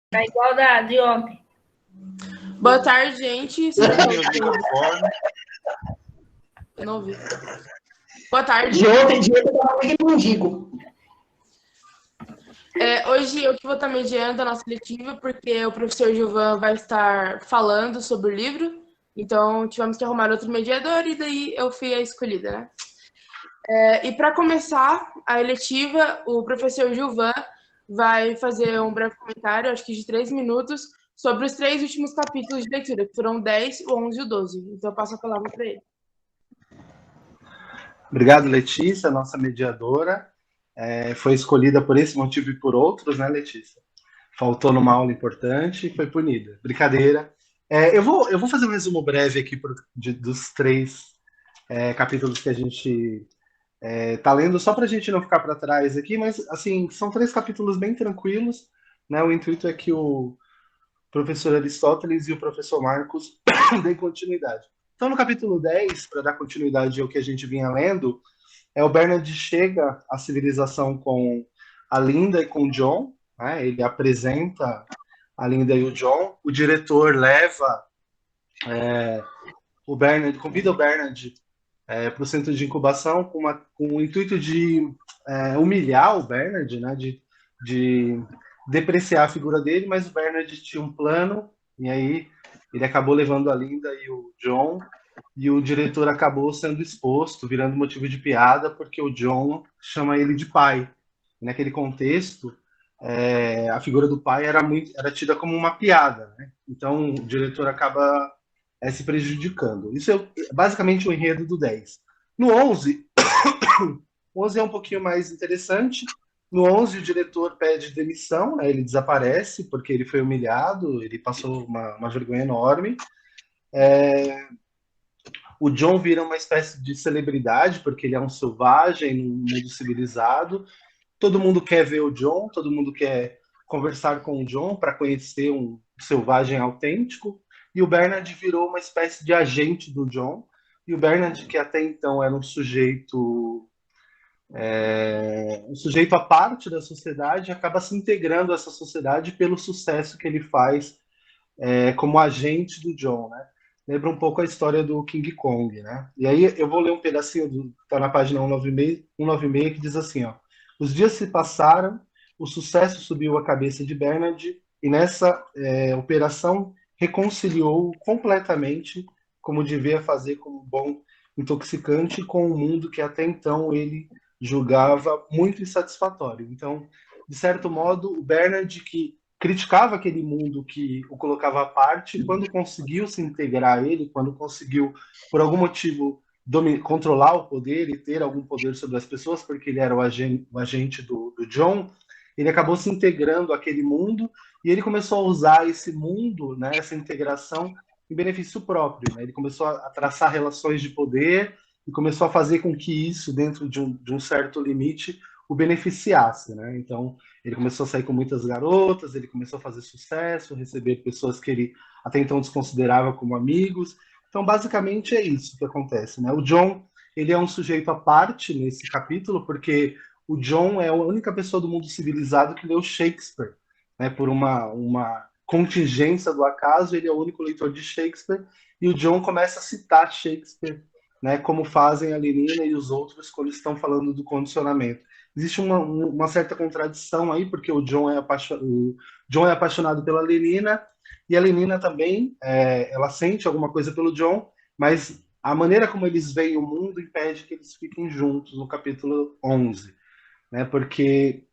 Tá igual da de ontem. Boa tarde, gente. Eu não ouvi. Boa tarde. De ontem eu tava bem mendigo. Hoje eu que vou estar mediando a nossa letiva, porque o professor Gilvan vai estar falando sobre o livro. Então, tivemos que arrumar outro mediador e daí eu fui a escolhida, né? E para começar a eletiva, o professor Gilvan vai fazer um breve comentário, acho que de 3 minutos, sobre os 3 últimos capítulos de leitura, que foram o 10, o 11 e o 12. Então, eu passo a palavra para ele. Obrigado, Letícia, nossa mediadora. Foi escolhida por esse motivo e por outros, né, Letícia? Faltou numa aula importante e foi punida. Brincadeira. Eu vou fazer um resumo breve aqui dos 3 capítulos que a gente tá lendo, só para a gente não ficar para trás aqui, mas assim, são 3 capítulos bem tranquilos, né? O intuito é que o professor Aristóteles e o professor Marcos deem continuidade. Então, no capítulo 10, para dar continuidade ao que a gente vinha lendo, o Bernard chega à civilização com a Linda e com o John, né? Ele apresenta a Linda e o John, o diretor leva o Bernard, convida o Bernard para o centro de incubação com o intuito de humilhar o Bernard, né? De depreciar a figura dele, mas o Bernard tinha um plano, e aí ele acabou levando a Linda e o John, e o diretor acabou sendo exposto, virando motivo de piada, porque o John chama ele de pai. E naquele contexto, a figura do pai era tida como uma piada, né? Então o diretor acaba se prejudicando. Isso é basicamente o enredo do 10. No 11, o 11 é um pouquinho mais interessante. No 11, o diretor pede demissão, né? Ele desaparece porque ele foi humilhado, ele passou uma vergonha enorme. O John vira uma espécie de celebridade, porque ele é um selvagem num mundo civilizado. Todo mundo quer ver o John, todo mundo quer conversar com o John para conhecer um selvagem autêntico. E o Bernard virou uma espécie de agente do John. E o Bernard, que até então era um sujeito à parte da sociedade, acaba se integrando a essa sociedade pelo sucesso que ele faz como agente do John, né? Lembra um pouco a história do King Kong, né? E aí eu vou ler um pedacinho, está na página 196, que diz assim, ó: os dias se passaram, o sucesso subiu a cabeça de Bernard, e nessa operação reconciliou completamente, como devia fazer como bom intoxicante, com o mundo que até então ele julgava muito insatisfatório. Então, de certo modo, o Bernard, que criticava aquele mundo que o colocava à parte, quando conseguiu se integrar a ele, quando conseguiu, por algum motivo, controlar o poder e ter algum poder sobre as pessoas, porque ele era o agente do John, ele acabou se integrando àquele mundo e ele começou a usar esse mundo, né, essa integração, em benefício próprio. Né? Ele começou a traçar relações de poder e começou a fazer com que isso, dentro de um certo limite, o beneficiasse. Né? Então, ele começou a sair com muitas garotas, ele começou a fazer sucesso, receber pessoas que ele até então desconsiderava como amigos. Então, basicamente, é isso que acontece. Né? O John, ele é um sujeito à parte nesse capítulo, porque o John é a única pessoa do mundo civilizado que leu Shakespeare. Né? Por uma contingência do acaso, ele é o único leitor de Shakespeare, e o John começa a citar Shakespeare, né? Como fazem a Lenina e os outros quando estão falando do condicionamento. Existe uma certa contradição aí, porque o John é apaixonado pela Lenina, e a Lenina também, ela sente alguma coisa pelo John, mas a maneira como eles veem o mundo impede que eles fiquem juntos no capítulo 11, né? Porque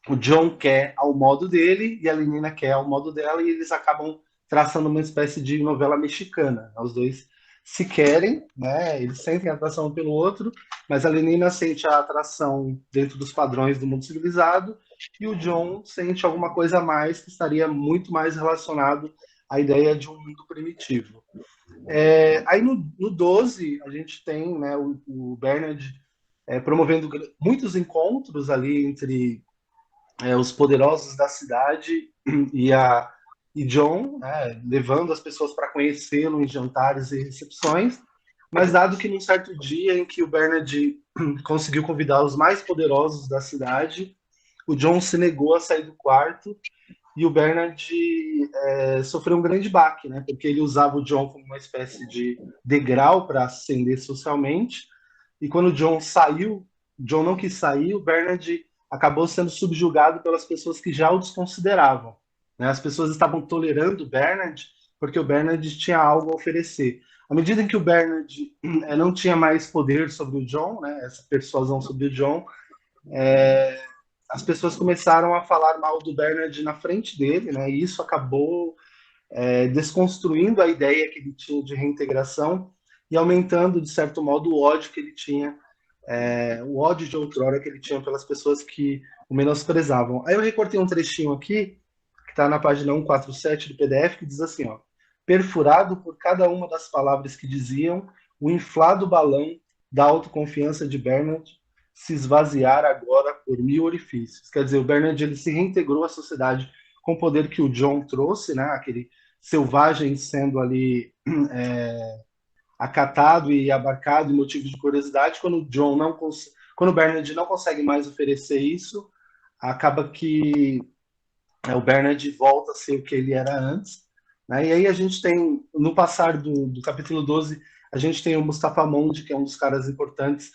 o John quer ao modo dele e a Lenina quer ao modo dela, e eles acabam traçando uma espécie de novela mexicana. Os dois se querem, né? Eles sentem atração um pelo outro, mas a Lenina sente a atração dentro dos padrões do mundo civilizado e o John sente alguma coisa a mais que estaria muito mais relacionado à ideia de um mundo primitivo. Aí no 12 a gente tem, né, o Bernard promovendo muitos encontros ali entre os poderosos da cidade e John, né, levando as pessoas para conhecê-lo em jantares e recepções, mas dado que num certo dia em que o Bernard conseguiu convidar os mais poderosos da cidade, o John se negou a sair do quarto e o Bernard sofreu um grande baque, né? Porque ele usava o John como uma espécie de degrau para ascender socialmente, e quando o John saiu, John não quis sair, o Bernard acabou sendo subjugado pelas pessoas que já o desconsideravam, né? As pessoas estavam tolerando o Bernard porque o Bernard tinha algo a oferecer. À medida em que o Bernard não tinha mais poder sobre o John, né, essa persuasão sobre o John, as pessoas começaram a falar mal do Bernard na frente dele, né, e isso acabou desconstruindo a ideia que ele tinha de reintegração e aumentando, de certo modo, o ódio que ele tinha, o ódio de outrora que ele tinha pelas pessoas que o menosprezavam. Aí eu recortei um trechinho aqui, que está na página 147 do PDF, que diz assim, ó, perfurado por cada uma das palavras que diziam, o inflado balão da autoconfiança de Bernard se esvaziar agora por 1000 orifícios. Quer dizer, o Bernard ele se reintegrou à sociedade com o poder que o John trouxe, né? Aquele selvagem sendo ali acatado e abarcado e motivo de curiosidade. Quando o John não quando o Bernard não consegue mais oferecer isso, acaba que o Bernard volta a ser o que ele era antes, né? E aí a gente tem, no passar do capítulo 12, a gente tem o Mustafa Mondi, que é um dos caras importantes,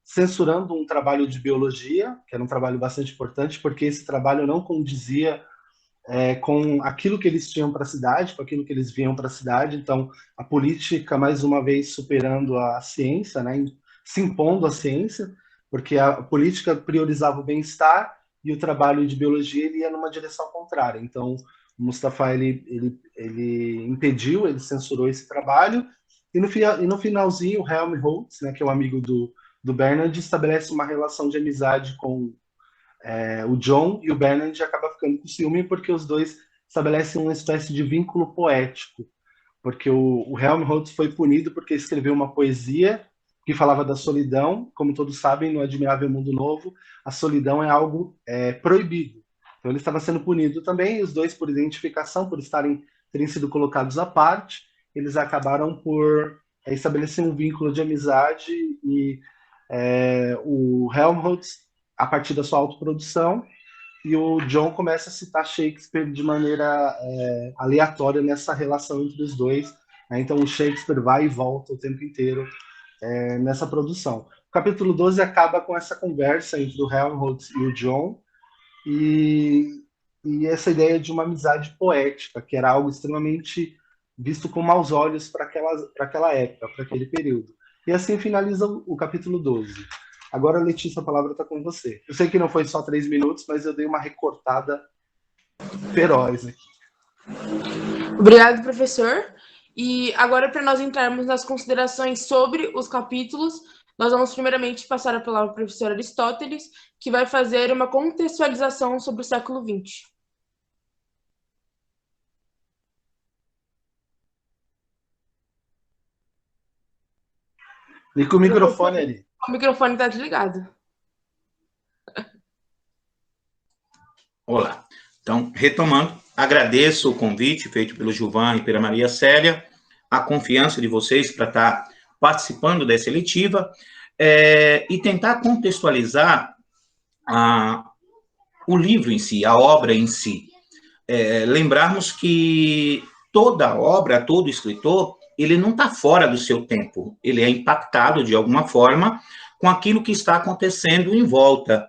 censurando um trabalho de biologia, que era um trabalho bastante importante, porque esse trabalho não condizia com aquilo que eles tinham para a cidade, com aquilo que eles viam para a cidade. Então, a política, mais uma vez, superando a ciência, né, se impondo à ciência, porque a política priorizava o bem-estar e o trabalho de biologia ele ia numa direção contrária. Então, o Mustafa ele impediu, ele censurou esse trabalho, e no finalzinho, o Helmholtz, né, que é o amigo do Bernard, estabelece uma relação de amizade com o John, e o Bernard acaba ficando com ciúme porque os dois estabelecem uma espécie de vínculo poético, porque o Helmholtz foi punido porque escreveu uma poesia que falava da solidão. Como todos sabem, no Admirável Mundo Novo, a solidão é algo proibido. Então ele estava sendo punido também, e os dois, por identificação, por terem sido colocados à parte, eles acabaram por estabelecer um vínculo de amizade, e o Helmholtz, a partir da sua autoprodução, e o John começa a citar Shakespeare de maneira aleatória nessa relação entre os dois, né? Então o Shakespeare vai e volta o tempo inteiro nessa produção. O capítulo 12 acaba com essa conversa entre o Helmholtz e o John, e, e essa ideia de uma amizade poética, que era algo extremamente visto com maus olhos para aquela época, para aquele período. E assim finaliza o capítulo 12. Agora, Letícia, a palavra está com você. Eu sei que não foi só 3 minutos, mas eu dei uma recortada feroz aqui. Obrigado, professor. E agora, para nós entrarmos nas considerações sobre os capítulos, nós vamos primeiramente passar a palavra ao professor Aristóteles, que vai fazer uma contextualização sobre o século XX. E com o microfone ali. O microfone está desligado. Olá. Então, retomando, agradeço o convite feito pelo Gilvan e pela Maria Célia, a confiança de vocês para estar participando dessa eletiva, e tentar contextualizar o livro em si, a obra em si. Lembrarmos que toda obra, todo escritor, ele não está fora do seu tempo, ele é impactado de alguma forma com aquilo que está acontecendo em volta.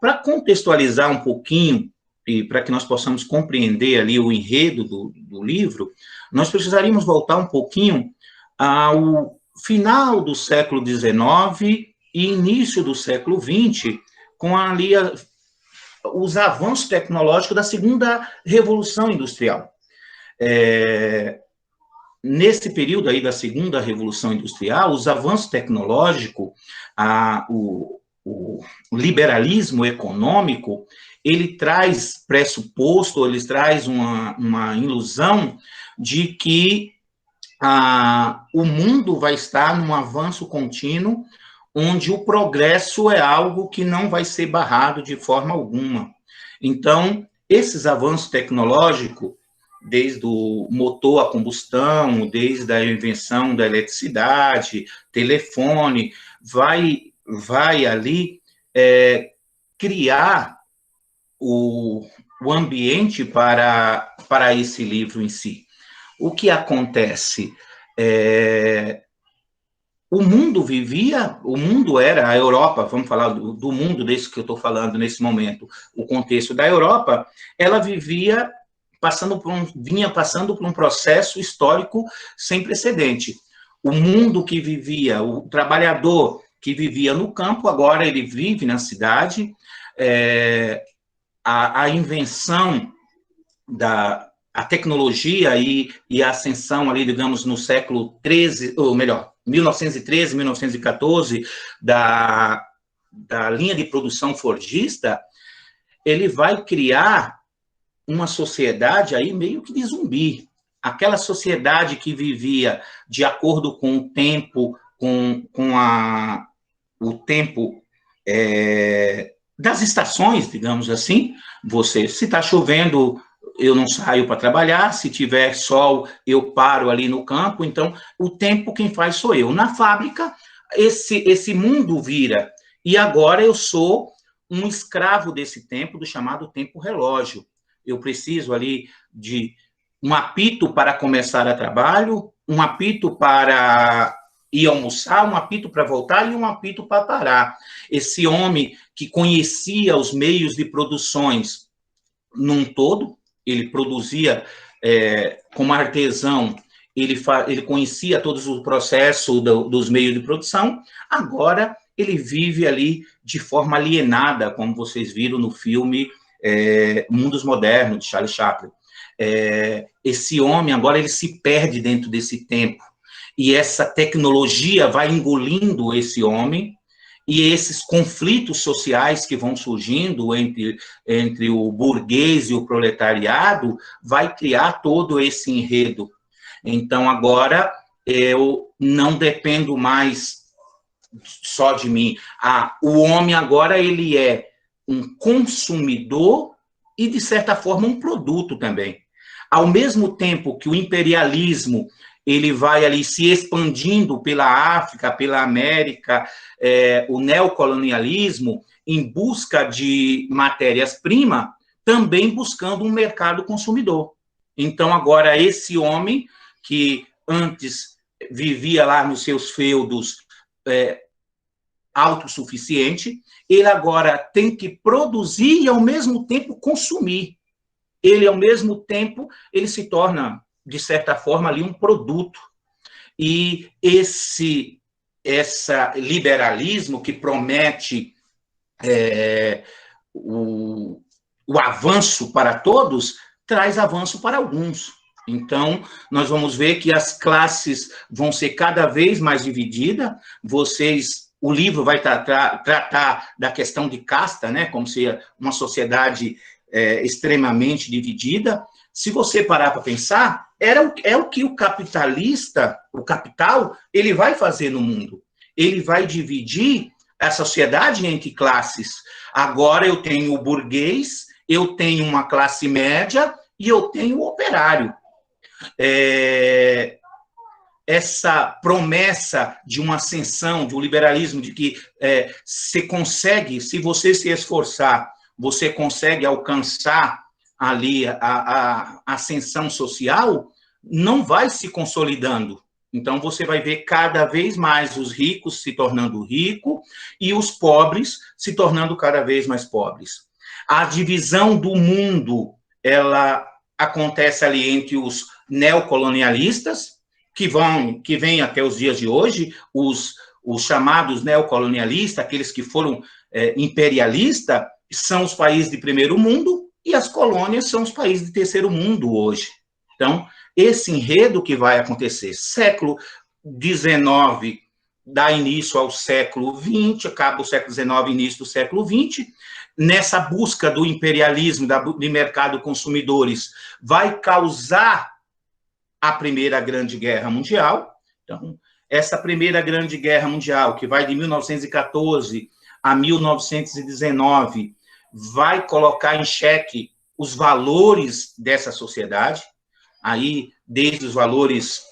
Para contextualizar um pouquinho, e para que nós possamos compreender ali o enredo do livro, nós precisaríamos voltar um pouquinho ao final do século XIX e início do século XX, com ali os avanços tecnológicos da segunda revolução industrial. Nesse período aí da segunda revolução industrial, os avanços tecnológicos, o liberalismo econômico, ele traz pressuposto, ele traz uma ilusão de que o mundo vai estar num avanço contínuo, onde o progresso é algo que não vai ser barrado de forma alguma. Então, esses avanços tecnológicos, desde o motor a combustão, desde a invenção da eletricidade, telefone, vai ali criar o ambiente para esse livro em si. O que acontece? O mundo era a Europa, vamos falar do mundo desse que eu estou falando nesse momento, o contexto da Europa, ela vinha passando por um processo histórico sem precedente. O mundo que vivia, o trabalhador que vivia no campo, agora ele vive na cidade, a invenção a tecnologia e a ascensão ali, digamos, no século XIII, ou melhor, 1913, 1914, da linha de produção fordista, ele vai criar uma sociedade aí meio que de zumbi. Aquela sociedade que vivia de acordo com o tempo, o tempo das estações, digamos assim. Se está chovendo, eu não saio para trabalhar, se tiver sol, eu paro ali no campo, então o tempo quem faz sou eu. Na fábrica, esse mundo vira, e agora eu sou um escravo desse tempo, do chamado tempo relógio. Eu preciso ali de um apito para começar a trabalho, um apito para ir almoçar, um apito para voltar e um apito para parar. Esse homem que conhecia os meios de produções num todo, ele produzia como artesão, ele conhecia todos os processos dos meios de produção, agora ele vive ali de forma alienada, como vocês viram no filme Mundos Modernos, de Charlie Chaplin. Esse homem, agora, ele se perde dentro desse tempo, e essa tecnologia vai engolindo esse homem, e esses conflitos sociais que vão surgindo entre o burguês e o proletariado vai criar todo esse enredo. Então, agora, eu não dependo mais só de mim. O homem agora ele é um consumidor e, de certa forma, um produto também. Ao mesmo tempo que o imperialismo ele vai ali se expandindo pela África, pela América, o neocolonialismo, em busca de matérias-primas, também buscando um mercado consumidor. Então, agora, esse homem que antes vivia lá nos seus feudos autossuficiente, ele agora tem que produzir e, ao mesmo tempo, consumir. Ele, ao mesmo tempo, ele se torna, de certa forma, ali um produto. E esse liberalismo que promete o avanço para todos, traz avanço para alguns. Então, nós vamos ver que as classes vão ser cada vez mais divididas. O livro vai tratar da questão de casta, né, como se uma sociedade extremamente dividida. Se você parar para pensar, é o que o capital, ele vai fazer no mundo. Ele vai dividir a sociedade entre classes. Agora eu tenho o burguês, eu tenho uma classe média e eu tenho o operário. Essa promessa de uma ascensão, de um liberalismo, de que você consegue, se você se esforçar, você consegue alcançar ali a ascensão social, não vai se consolidando. Então, você vai ver cada vez mais os ricos se tornando ricos e os pobres se tornando cada vez mais pobres. A divisão do mundo, ela acontece ali entre os neocolonialistas, que vêm até os dias de hoje, os chamados neocolonialistas, aqueles que foram imperialistas, são os países de primeiro mundo, e as colônias são os países de terceiro mundo hoje. Então, esse enredo que vai acontecer, século XIX dá início ao século XX, acaba o século XIX, início do século XX, nessa busca do imperialismo, de mercado consumidores, vai causar a Primeira Grande Guerra Mundial. Então, essa Primeira Grande Guerra Mundial, que vai de 1914 a 1919, vai colocar em xeque os valores dessa sociedade, aí desde os valores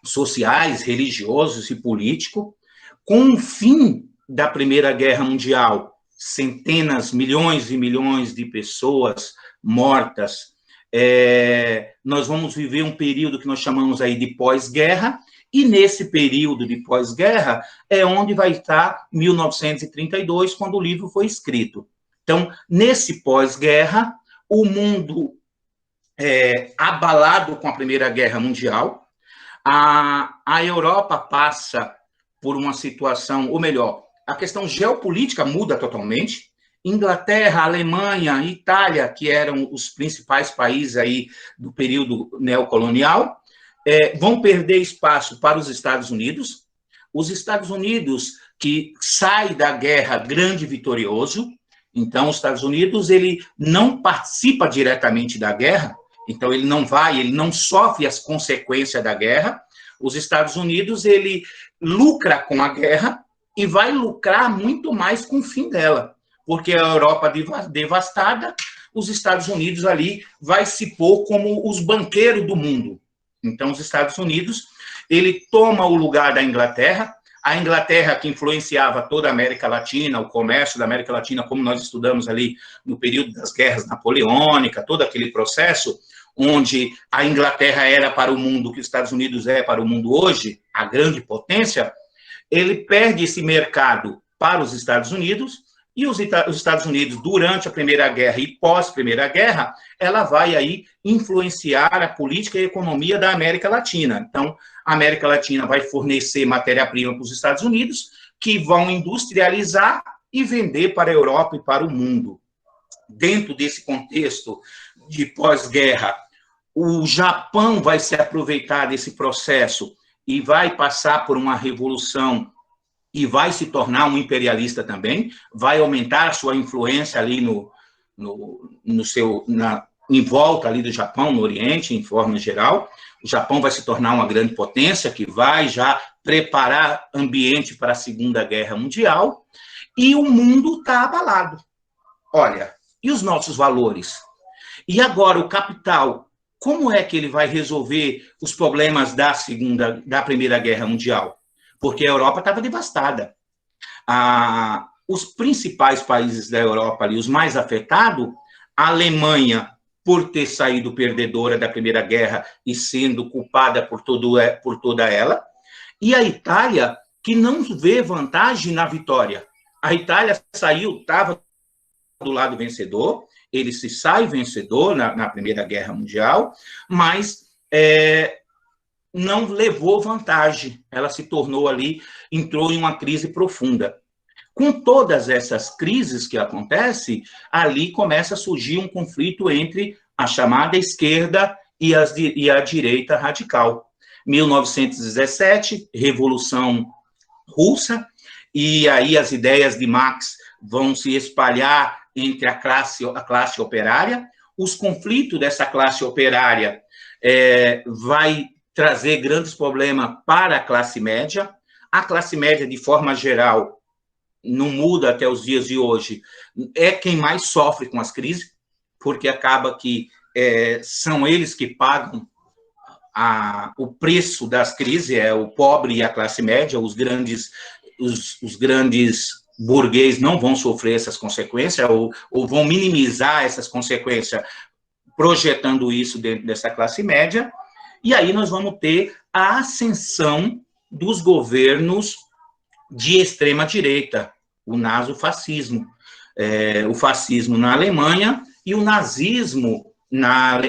sociais, religiosos e políticos. Com o fim da Primeira Guerra Mundial, centenas, milhões e milhões de pessoas mortas. Nós vamos viver um período que nós chamamos aí de pós-guerra, e nesse período de pós-guerra é onde vai estar 1932, quando o livro foi escrito. Então, nesse pós-guerra, o mundo abalado com a Primeira Guerra Mundial, a Europa passa por uma situação, ou melhor, a questão geopolítica muda totalmente. Inglaterra, Alemanha, Itália, que eram os principais países aí do período neocolonial, vão perder espaço para os Estados Unidos. Os Estados Unidos, que sai da guerra grande e vitorioso. Então, os Estados Unidos, ele não participa diretamente da guerra, então ele não sofre as consequências da guerra. Os Estados Unidos, ele lucra com a guerra e vai lucrar muito mais com o fim dela, porque a Europa devastada, os Estados Unidos ali vai se pôr como os banqueiros do mundo. Então, os Estados Unidos, ele toma o lugar da Inglaterra, a Inglaterra que influenciava toda a América Latina, o comércio da América Latina, como nós estudamos ali no período das guerras napoleônicas, todo aquele processo, onde a Inglaterra era para o mundo o que os Estados Unidos é para o mundo hoje, a grande potência, ele perde esse mercado para os Estados Unidos, e os Estados Unidos, durante a Primeira Guerra e pós-Primeira Guerra, ela vai aí influenciar a política e a economia da América Latina. Então, a América Latina vai fornecer matéria-prima para os Estados Unidos, que vão industrializar e vender para a Europa e para o mundo. Dentro desse contexto de pós-guerra, o Japão vai se aproveitar desse processo e vai passar por uma revolução e vai se tornar um imperialista também, vai aumentar a sua influência ali em volta ali do Japão, no Oriente, em forma geral. O Japão vai se tornar uma grande potência, que vai já preparar ambiente para a Segunda Guerra Mundial, e o mundo está abalado. Olha, e os nossos valores? E agora o capital, como é que ele vai resolver os problemas da Primeira Guerra Mundial? Porque a Europa estava devastada. Os principais países da Europa, ali, os mais afetados, a Alemanha, por ter saído perdedora da Primeira Guerra e sendo culpada por toda ela, e a Itália, que não vê vantagem na vitória. A Itália estava do lado vencedor, ele se sai vencedor na Primeira Guerra Mundial, mas não levou vantagem, ela se tornou ali, entrou em uma crise profunda. Com todas essas crises que acontecem, ali começa a surgir um conflito entre a chamada esquerda e a direita radical. 1917, Revolução Russa, e aí as ideias de Marx vão se espalhar entre a classe operária. Os conflitos dessa classe operária vai trazer grandes problemas para a classe média. A classe média, de forma geral, não muda até os dias de hoje, é quem mais sofre com as crises, porque acaba que são eles que pagam o preço das crises, o pobre e a classe média. Os grandes burguês não vão sofrer essas consequências, ou vão minimizar essas consequências, projetando isso dentro dessa classe média. E aí nós vamos ter a ascensão dos governos de extrema-direita, o nazifascismo, o fascismo na Alemanha e o nazismo na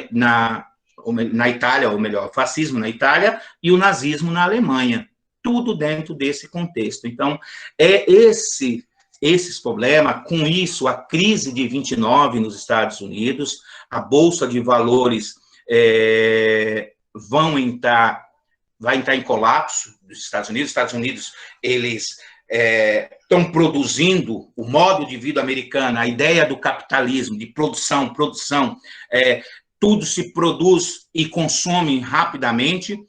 Itália, ou melhor, o fascismo na Itália e o nazismo na Alemanha. Tudo dentro desse contexto. Então, esses problemas, com isso, a crise de 29 nos Estados Unidos, a Bolsa de Valores vai entrar em colapso dos Estados Unidos. Os Estados Unidos, eles estão produzindo o modo de vida americano, a ideia do capitalismo, de produção, tudo se produz e consome rapidamente.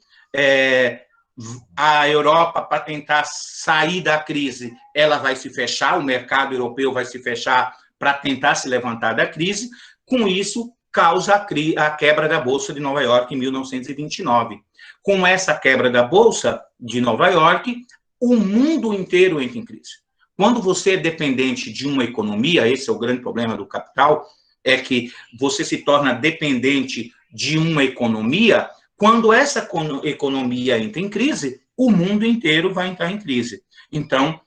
A Europa, para tentar sair da crise, ela vai se fechar, o mercado europeu vai se fechar para tentar se levantar da crise. Com isso, causa a quebra da Bolsa de Nova York em 1929. Com essa quebra da Bolsa de Nova York, o mundo inteiro entra em crise. Quando você é dependente de uma economia, esse é o grande problema do capital, é que você se torna dependente de uma economia, quando essa economia entra em crise, o mundo inteiro vai entrar em crise. Então,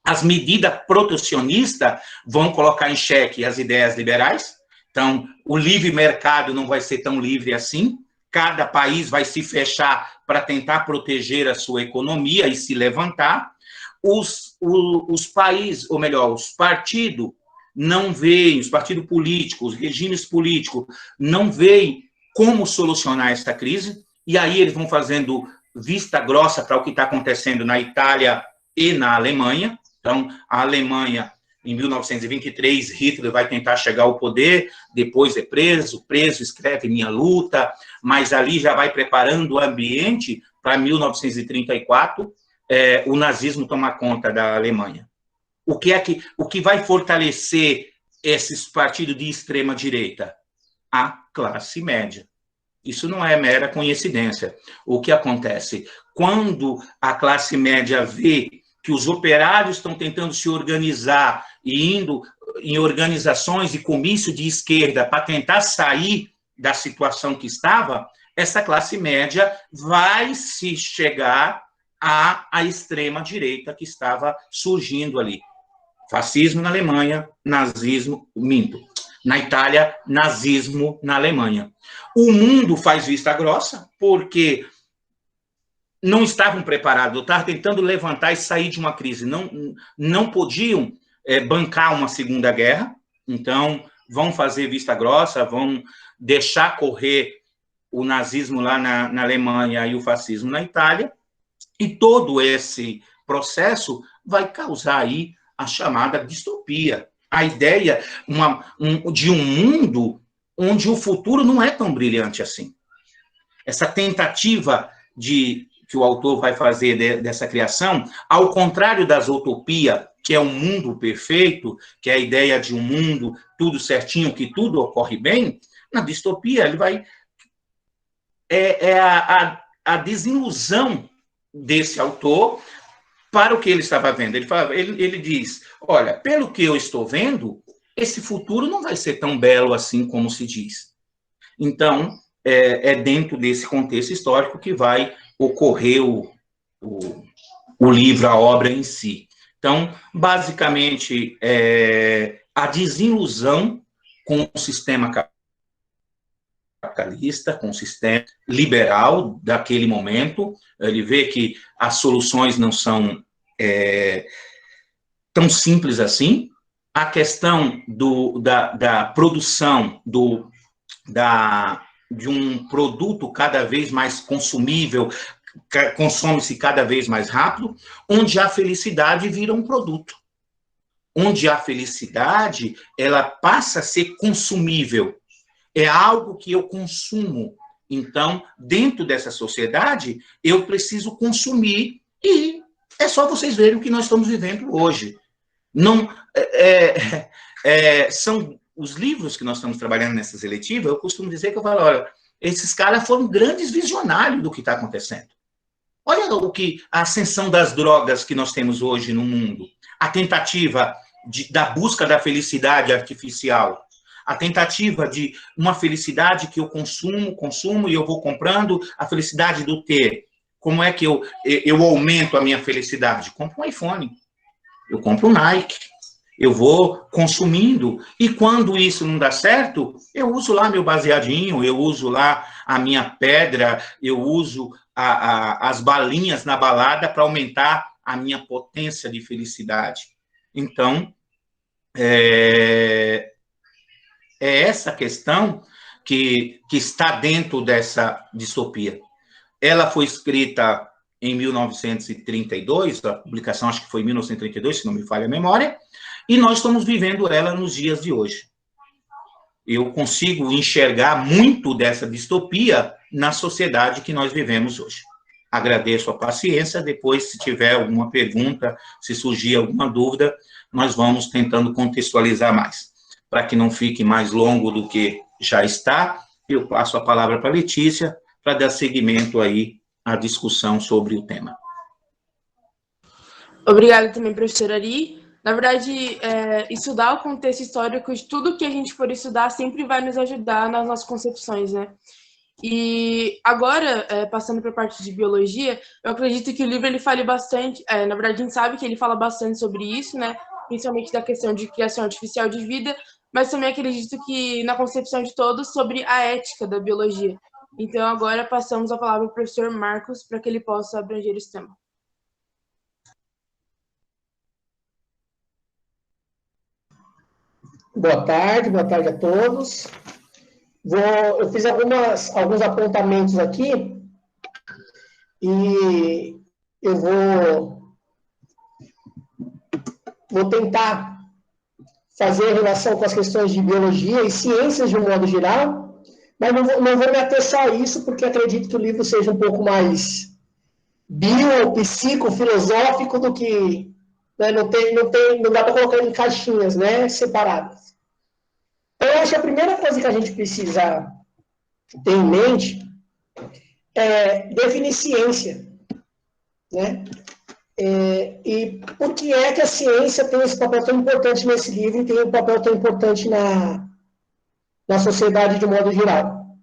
as medidas protecionistas vão colocar em xeque as ideias liberais. Então, o livre mercado não vai ser tão livre assim. Cada país vai se fechar para tentar proteger a sua economia e se levantar. Os países, ou melhor, os partidos não veem, os partidos políticos, os regimes políticos não veem como solucionar essa crise, e aí eles vão fazendo vista grossa para o que está acontecendo na Itália e na Alemanha. Então, a Alemanha, em 1923, Hitler vai tentar chegar ao poder, depois é preso, escreve Minha Luta, mas ali já vai preparando o ambiente para 1934, o nazismo tomar conta da Alemanha. O que vai fortalecer esses partidos de extrema-direita? A classe média. Isso não é mera coincidência. O que acontece? Quando a classe média vê que os operários estão tentando se organizar e indo em organizações e comício de esquerda para tentar sair da situação que estava, essa classe média vai se chegar à extrema-direita que estava surgindo ali. Fascismo na Alemanha, nazismo, na Itália, nazismo na Alemanha. O mundo faz vista grossa, porque não estavam preparados, estavam tentando levantar e sair de uma crise, não podiam bancar uma segunda guerra, então vão fazer vista grossa, vão deixar correr o nazismo lá na Alemanha e o fascismo na Itália, e todo esse processo vai causar aí a chamada distopia, a ideia de um mundo onde o futuro não é tão brilhante assim. Essa tentativa que o autor vai fazer dessa criação, ao contrário das utopias, que é um mundo perfeito, que é a ideia de um mundo tudo certinho, que tudo ocorre bem, na distopia ele vai... a desilusão desse autor para o que ele estava vendo. Ele diz, olha, pelo que eu estou vendo, esse futuro não vai ser tão belo assim como se diz. Então, é dentro desse contexto histórico que vai ocorrer o livro, a obra em si. Então, basicamente, a desilusão com o sistema capitalista, com o sistema liberal daquele momento. Ele vê que as soluções não são tão simples assim. A questão da produção de um produto cada vez mais consumível, consome-se cada vez mais rápido, onde a felicidade vira um produto. Onde a felicidade, ela passa a ser consumível. É algo que eu consumo. Então, dentro dessa sociedade, eu preciso consumir, e é só vocês verem o que nós estamos vivendo hoje. Não, são os livros que nós estamos trabalhando nessas eletivas, eu costumo dizer que eu falo, olha, esses caras foram grandes visionários do que está acontecendo. Olha a ascensão das drogas que nós temos hoje no mundo, a tentativa da busca da felicidade artificial, a tentativa de uma felicidade que eu consumo e eu vou comprando, a felicidade do ter. Como é que eu aumento a minha felicidade? Compro um iPhone, eu compro um Nike, eu vou consumindo, e quando isso não dá certo, eu uso lá meu baseadinho, eu uso lá a minha pedra, eu uso as balinhas na balada para aumentar a minha potência de felicidade. Então, é essa questão que está dentro dessa distopia. Ela foi escrita em 1932, a publicação acho que foi em 1932, se não me falha a memória, e nós estamos vivendo ela nos dias de hoje. Eu consigo enxergar muito dessa distopia na sociedade que nós vivemos hoje. Agradeço a paciência, depois, se tiver alguma pergunta, se surgir alguma dúvida, nós vamos tentando contextualizar mais. Para que não fique mais longo do que já está, eu passo a palavra para a Letícia, para dar seguimento aí à discussão sobre o tema. Obrigada também, professora Ari. Na verdade, estudar o contexto histórico de tudo que a gente for estudar sempre vai nos ajudar nas nossas concepções, né? E agora, passando para a parte de biologia, eu acredito que o livro ele fale bastante, na verdade a gente sabe que ele fala bastante sobre isso, né? Principalmente da questão de criação artificial de vida, mas também acredito que na concepção de todos sobre a ética da biologia. Então agora passamos a palavra ao professor Marcos para que ele possa abranger esse tema. Boa tarde a todos. Eu fiz alguns apontamentos aqui e eu vou tentar fazer relação com as questões de biologia e ciências de um modo geral, mas não vou me ater só a isso, porque acredito que o livro seja um pouco mais psico-filosófico do que... Né, não dá para colocar em caixinhas, né, separadas. Eu acho que a primeira coisa que a gente precisa ter em mente é definir ciência, né? E por que é que a ciência tem esse papel tão importante nesse livro e tem um papel tão importante na sociedade de modo geral?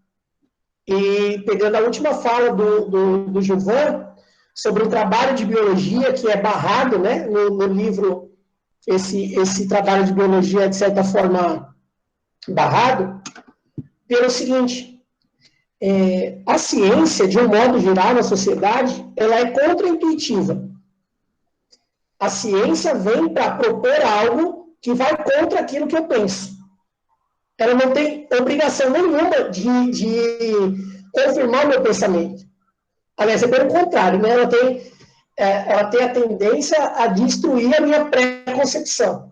E pegando a última fala do Gilvan sobre o trabalho de biologia que é barrado, né, no livro, esse trabalho de biologia é, de certa forma, barrado, pelo seguinte: a ciência, de um modo geral, na sociedade, ela é contraintuitiva. A ciência vem para propor algo que vai contra aquilo que eu penso. Ela não tem obrigação nenhuma de confirmar o meu pensamento. Aliás, é pelo contrário, né? Ela tem a tendência a destruir a minha pré-concepção.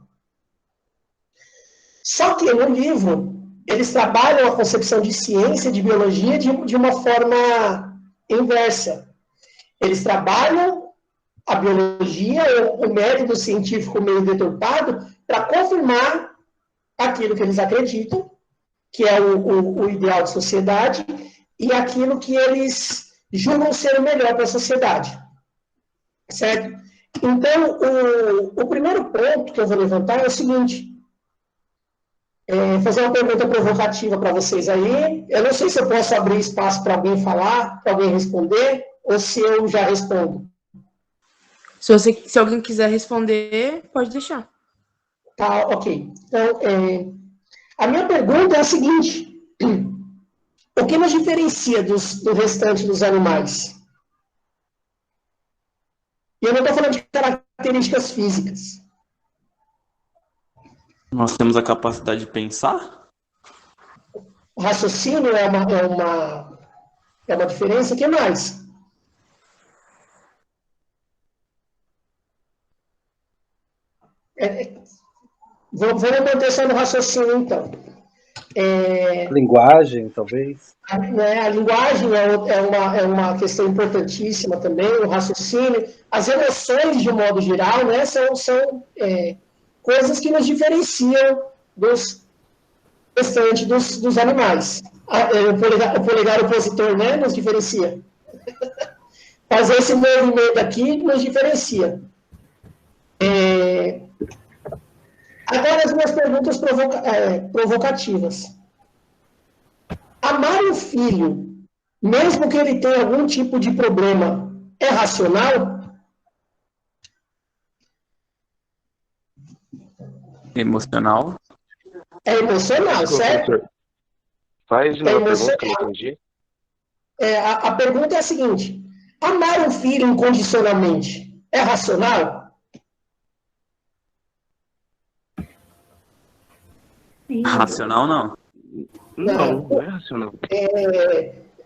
Só que no livro, eles trabalham a concepção de ciência, de biologia, de uma forma inversa. Eles trabalham a biologia, o método científico meio deturpado, para confirmar aquilo que eles acreditam, que é o ideal de sociedade, e aquilo que eles julgam ser o melhor para a sociedade. Certo? Então, o primeiro ponto que eu vou levantar é o seguinte: fazer uma pergunta provocativa para vocês aí. Eu não sei se eu posso abrir espaço para alguém falar, para alguém responder, ou se eu já respondo. Se alguém quiser responder, pode deixar. Tá, ok. Então, a minha pergunta é a seguinte: o que nos diferencia do restante dos animais? E eu não estou falando de características físicas. Nós temos a capacidade de pensar? O raciocínio é uma diferença. O que mais? Vamos manter só no raciocínio, então. Linguagem, talvez. A linguagem é uma questão importantíssima também, o raciocínio. As emoções, de modo geral, né, são coisas que nos diferenciam dos restantes dos animais. O polegar opositor, né, nos diferencia. Fazer esse movimento aqui nos diferencia. Agora, as minhas perguntas provocativas. Amar um filho, mesmo que ele tenha algum tipo de problema, é racional? Emocional? É emocional, certo? Faz de novo a pergunta que eu não entendi. A pergunta é a seguinte: amar um filho incondicionalmente é racional? Racional, não. Não é racional.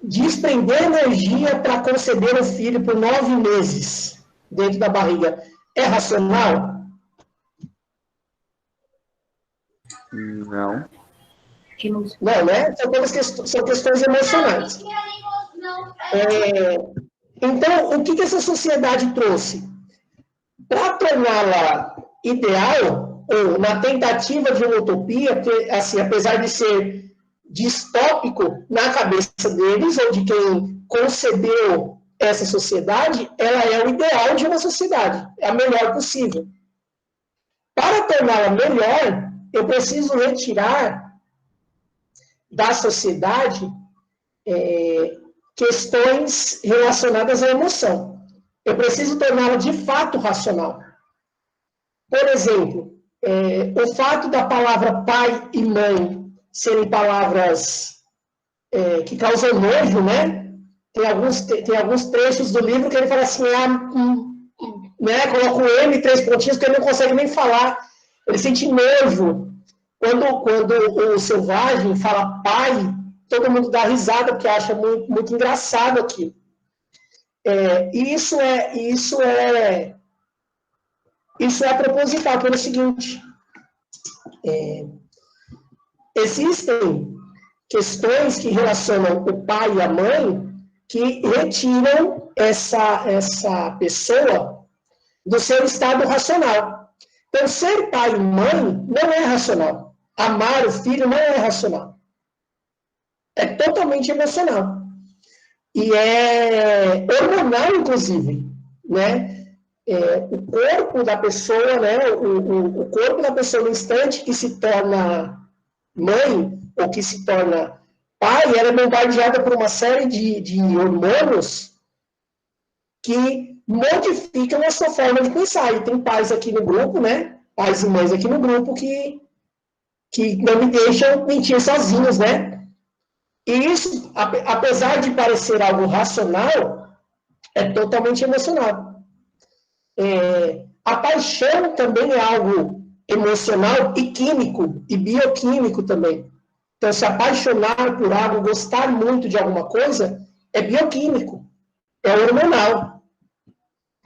Desprender energia para conceber um filho por 9 meses dentro da barriga é racional? Não. Não, né? São questões emocionais. Então, o que essa sociedade trouxe? Para torná-la ideal, ou na tentativa de uma utopia, porque, assim, apesar de ser distópico na cabeça deles, ou de quem concebeu essa sociedade, ela é o ideal de uma sociedade, é a melhor possível. Para torná-la melhor, eu preciso retirar da sociedade questões relacionadas à emoção. Eu preciso torná-la de fato racional. Por exemplo, o fato da palavra pai e mãe serem palavras que causam nojo, né? Tem alguns trechos do livro que ele fala assim, né? Coloca o M, 3 pontinhos, que ele não consegue nem falar. Ele sente nojo. Quando o selvagem fala pai, todo mundo dá risada, porque acha muito, muito engraçado aquilo. Isso é proposital, pelo seguinte. Existem questões que relacionam o pai e a mãe que retiram essa pessoa do seu estado racional. Então, ser pai e mãe não é racional. Amar o filho não é racional. É totalmente emocional. E é hormonal, inclusive, né? O corpo da pessoa, né? O corpo da pessoa, no instante que se torna mãe, ou que se torna pai, ela é bombardeada por uma série de hormônios que modificam a sua forma de pensar. E tem pais aqui no grupo, né? Pais e mães aqui no grupo que não me deixam mentir sozinhos, né? E isso, apesar de parecer algo racional, é totalmente emocional. A paixão também é algo emocional e químico, e bioquímico também. Então, se apaixonar por algo, gostar muito de alguma coisa, é bioquímico, é hormonal.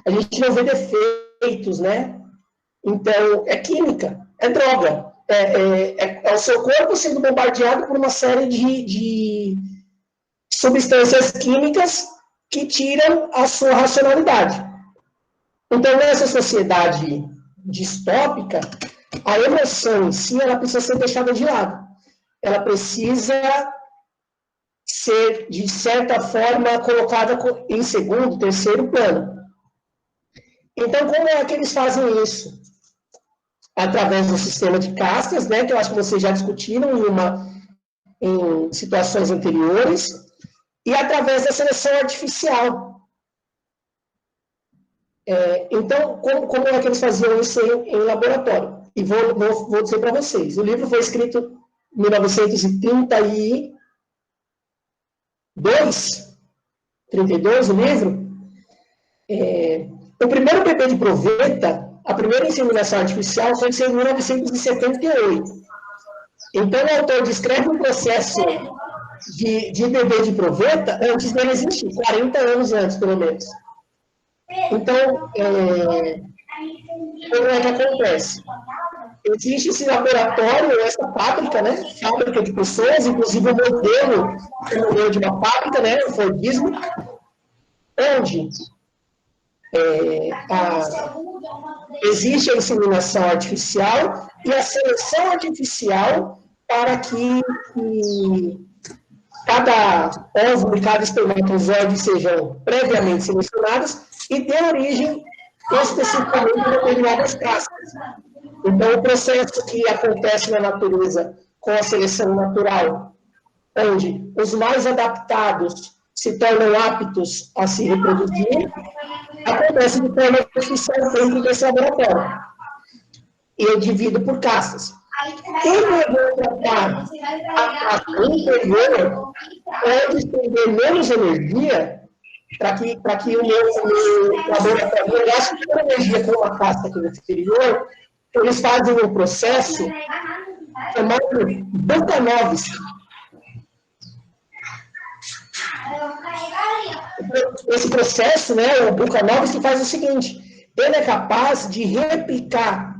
A gente não vê defeitos, né? Então, é química, é droga. É o seu corpo sendo bombardeado por uma série de substâncias químicas que tiram a sua racionalidade. Então, nessa sociedade distópica, a emoção em si, ela precisa ser deixada de lado. Ela precisa ser, de certa forma, colocada em segundo, terceiro plano. Então, como é que eles fazem isso? Através do sistema de castas, né, que eu acho que vocês já discutiram em situações anteriores, e através da seleção artificial. Então, como é que eles faziam isso em laboratório? E vou dizer para vocês. O livro foi escrito em 1932, 32, o livro. O primeiro bebê de proveta, a primeira inseminação artificial foi em 1978. Então, o autor descreve um processo de bebê de proveta antes dele existir, 40 anos antes, pelo menos. Então, como é que acontece? Existe esse laboratório, essa fábrica, né? Fábrica de pessoas, inclusive o modelo de uma fábrica, né? O Fordismo, onde existe a inseminação artificial e a seleção artificial para que cada óvulo e cada espermatozoide sejam previamente selecionados e dê origem especificamente a determinadas castas. Então, o processo que acontece na natureza com a seleção natural, onde os mais adaptados se tornam aptos a se reproduzir, acontece de forma artificial dentro desse laboratório. E eu divido por castas. Quem eu vou tratar a casta inferior pode estender menos energia para que o meu laboratório gaste menos energia com uma casta aqui no exterior. Eles fazem um processo chamado Buchanovsky. Esse processo, né, o Buchanovsky faz o seguinte: ele é capaz de replicar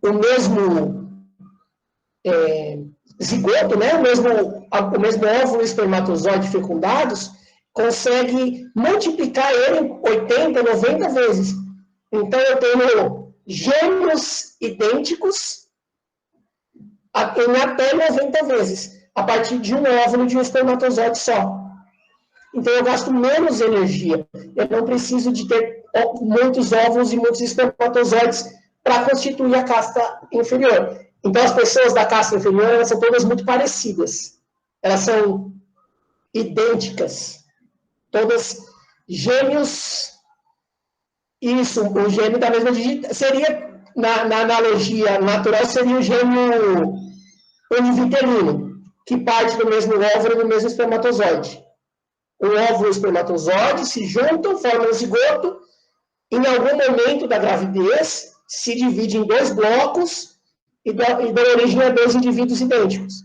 o mesmo zigoto, né, o mesmo óvulo e espermatozoide fecundados, consegue multiplicar ele 80, 90 vezes. Então, eu tenho gêmeos idênticos em até 90 vezes, a partir de um óvulo e de um espermatozoide só. Então, eu gasto menos energia. Eu não preciso de ter muitos óvulos e muitos espermatozoides para constituir a casta inferior. Então, as pessoas da casta inferior, elas são todas muito parecidas. Elas são idênticas. Todas gêmeos. Isso, o gêmeo da mesma digitação. Seria, na analogia natural, seria o gêmeo univitelino, que parte do mesmo óvulo e do mesmo espermatozoide. O óvulo e o espermatozoide se juntam, formam um zigoto. Em algum momento da gravidez, se divide em 2 blocos e dá origem a 2 indivíduos idênticos.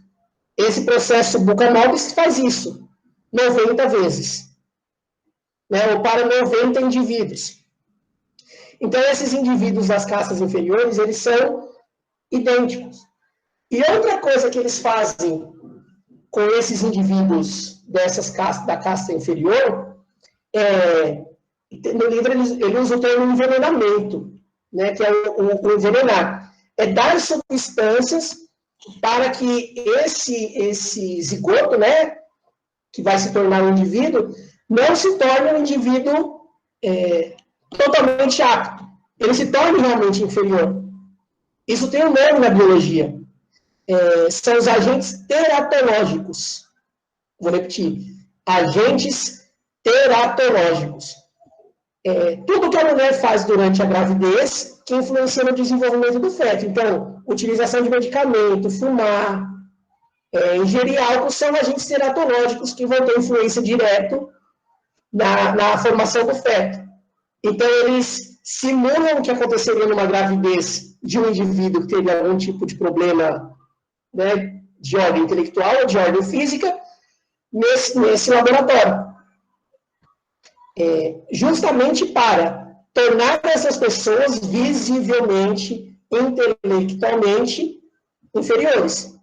Esse processo Bucca-Mobbs faz isso 90 vezes, né, ou para 90 indivíduos. Então, esses indivíduos das castas inferiores, eles são idênticos. E outra coisa que eles fazem com esses indivíduos da casta inferior, no livro ele usa o termo envenenamento, né, que é o envenenar. É dar substâncias para que esse zigoto, né, que vai se tornar um indivíduo, não se torne um indivíduo totalmente apto. Ele se torne realmente inferior. Isso tem um nome na biologia. São os agentes teratológicos. Vou repetir. Agentes teratológicos. Tudo que a mulher faz durante a gravidez que influencia no desenvolvimento do feto. Então, utilização de medicamento, fumar, ingerir álcool são agentes teratológicos que vão ter influência direta na formação do feto. Então, eles simulam o que aconteceria numa gravidez de um indivíduo que teria algum tipo de problema, né, de ordem intelectual ou de ordem física nesse laboratório. Justamente para tornar essas pessoas visivelmente, intelectualmente inferiores.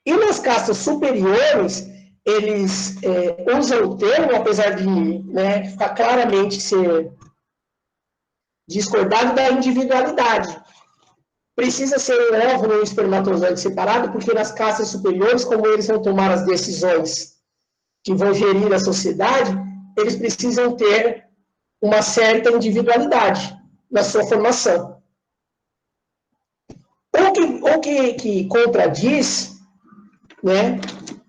E nas castas superiores, eles usam o termo, apesar de, né, ficar claramente ser discordado da individualidade. Precisa ser um óvulo e um espermatozoide separado, porque nas castas superiores, como eles vão tomar as decisões que vão gerir a sociedade, eles precisam ter uma certa individualidade na sua formação. O que contradiz, né,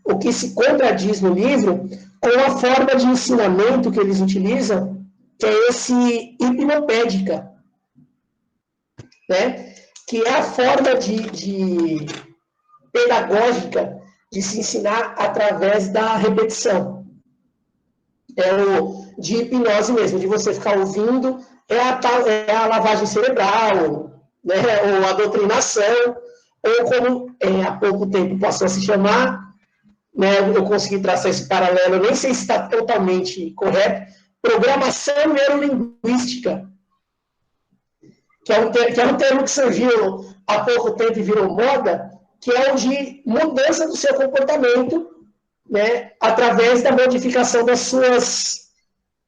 o que se contradiz no livro com a forma de ensinamento que eles utilizam, que é esse hipnopédica, né, que é a forma de pedagógica de se ensinar através da repetição. De hipnose mesmo, de você ficar ouvindo, a lavagem cerebral, né, ou a doutrinação, ou como há pouco tempo passou a se chamar, né, eu consegui traçar esse paralelo, eu nem sei se está totalmente correto, programação neurolinguística, que é um termo que surgiu há pouco tempo e virou moda, que é o de mudança do seu comportamento, né, através da modificação das suas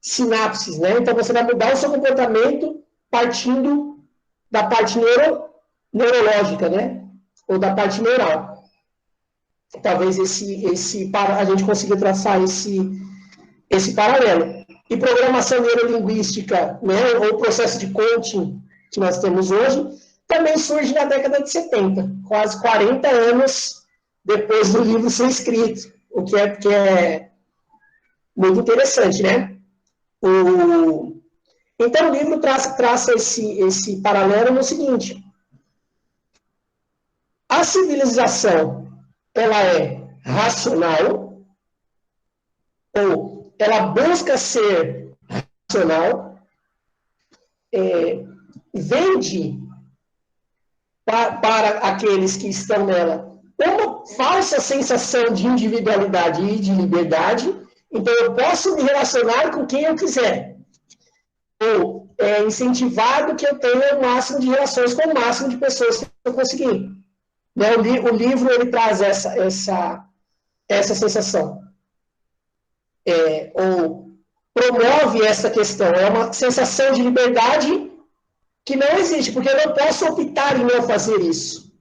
sinapses, né? Então, você vai mudar o seu comportamento partindo da parte neurológica, né? Ou da parte neural. Talvez a gente consiga traçar esse paralelo. E programação neurolinguística, né, ou processo de coaching que nós temos hoje, também surge na década de 70, quase 40 anos depois do livro ser escrito. O que é muito interessante, né? Então, o livro traça esse paralelo no seguinte. A civilização, ela é racional, ou ela busca ser racional, vende para aqueles que estão nela uma falsa sensação de individualidade e de liberdade. Então, eu posso me relacionar com quem eu quiser. Ou é incentivado que eu tenha o máximo de relações com o máximo de pessoas que eu conseguir. Né? O livro, ele traz essa sensação. Ou promove essa questão. É uma sensação de liberdade que não existe, porque eu não posso optar em não fazer isso.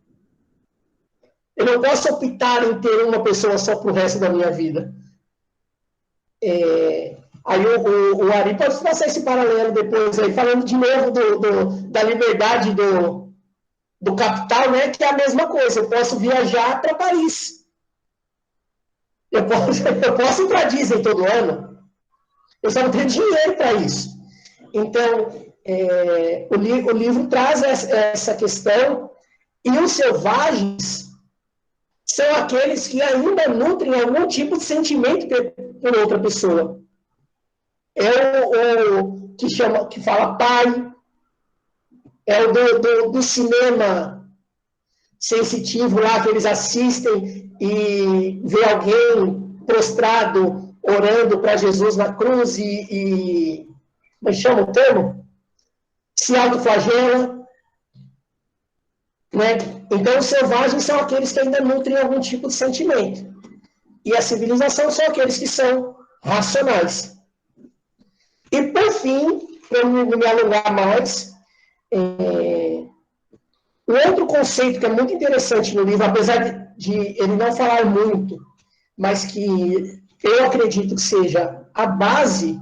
Eu não posso optar em ter uma pessoa só para o resto da minha vida. Aí o Ari pode traçar esse paralelo depois, aí, falando de novo da liberdade do capital, né, que é a mesma coisa. Eu posso viajar para Paris. Eu posso ir para Disney todo ano. Eu só não tenho dinheiro para isso. Então, o livro traz essa questão, e os selvagens são aqueles que ainda nutrem algum tipo de sentimento por outra pessoa. É o que fala pai, é o do cinema sensitivo lá, que eles assistem e vê alguém prostrado, orando para Jesus na cruz como chama o termo? Se autoflagela, né? Então, os selvagens são aqueles que ainda nutrem algum tipo de sentimento. E a civilização são aqueles que são racionais. E, por fim, para não me alongar mais, um outro conceito que é muito interessante no livro, apesar de ele não falar muito, mas que eu acredito que seja a base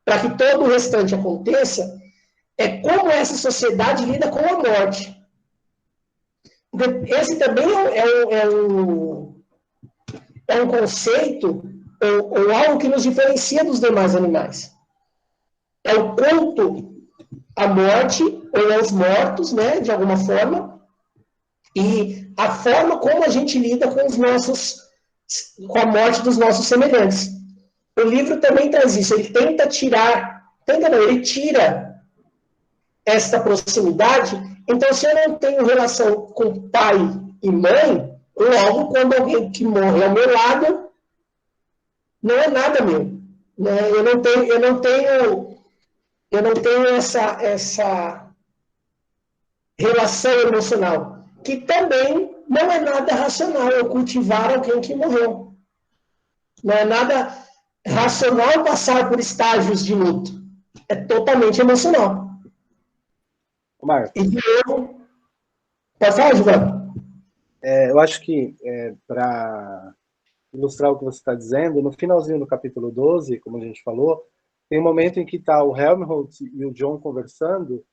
para que todo o restante aconteça, é como essa sociedade lida com a morte. Esse também é um conceito ou algo que nos diferencia dos demais animais. É o culto à morte ou aos mortos, né, de alguma forma, e a forma como a gente lida com a morte dos nossos semelhantes. O livro também traz isso, ele ele tira essa proximidade. Então, se eu não tenho relação com pai e mãe, logo, quando alguém que morre ao meu lado, não é nada meu. Né? Eu não tenho essa relação emocional, que também não é nada racional, eu cultivar alguém que morreu. Não é nada racional passar por estágios de luto. É totalmente emocional. Marcos, E de novo, pode falar, Giovanni? eu acho que, para ilustrar o que você está dizendo, no finalzinho do capítulo 12, como a gente falou, tem um momento em que está o Helmholtz e o John conversando,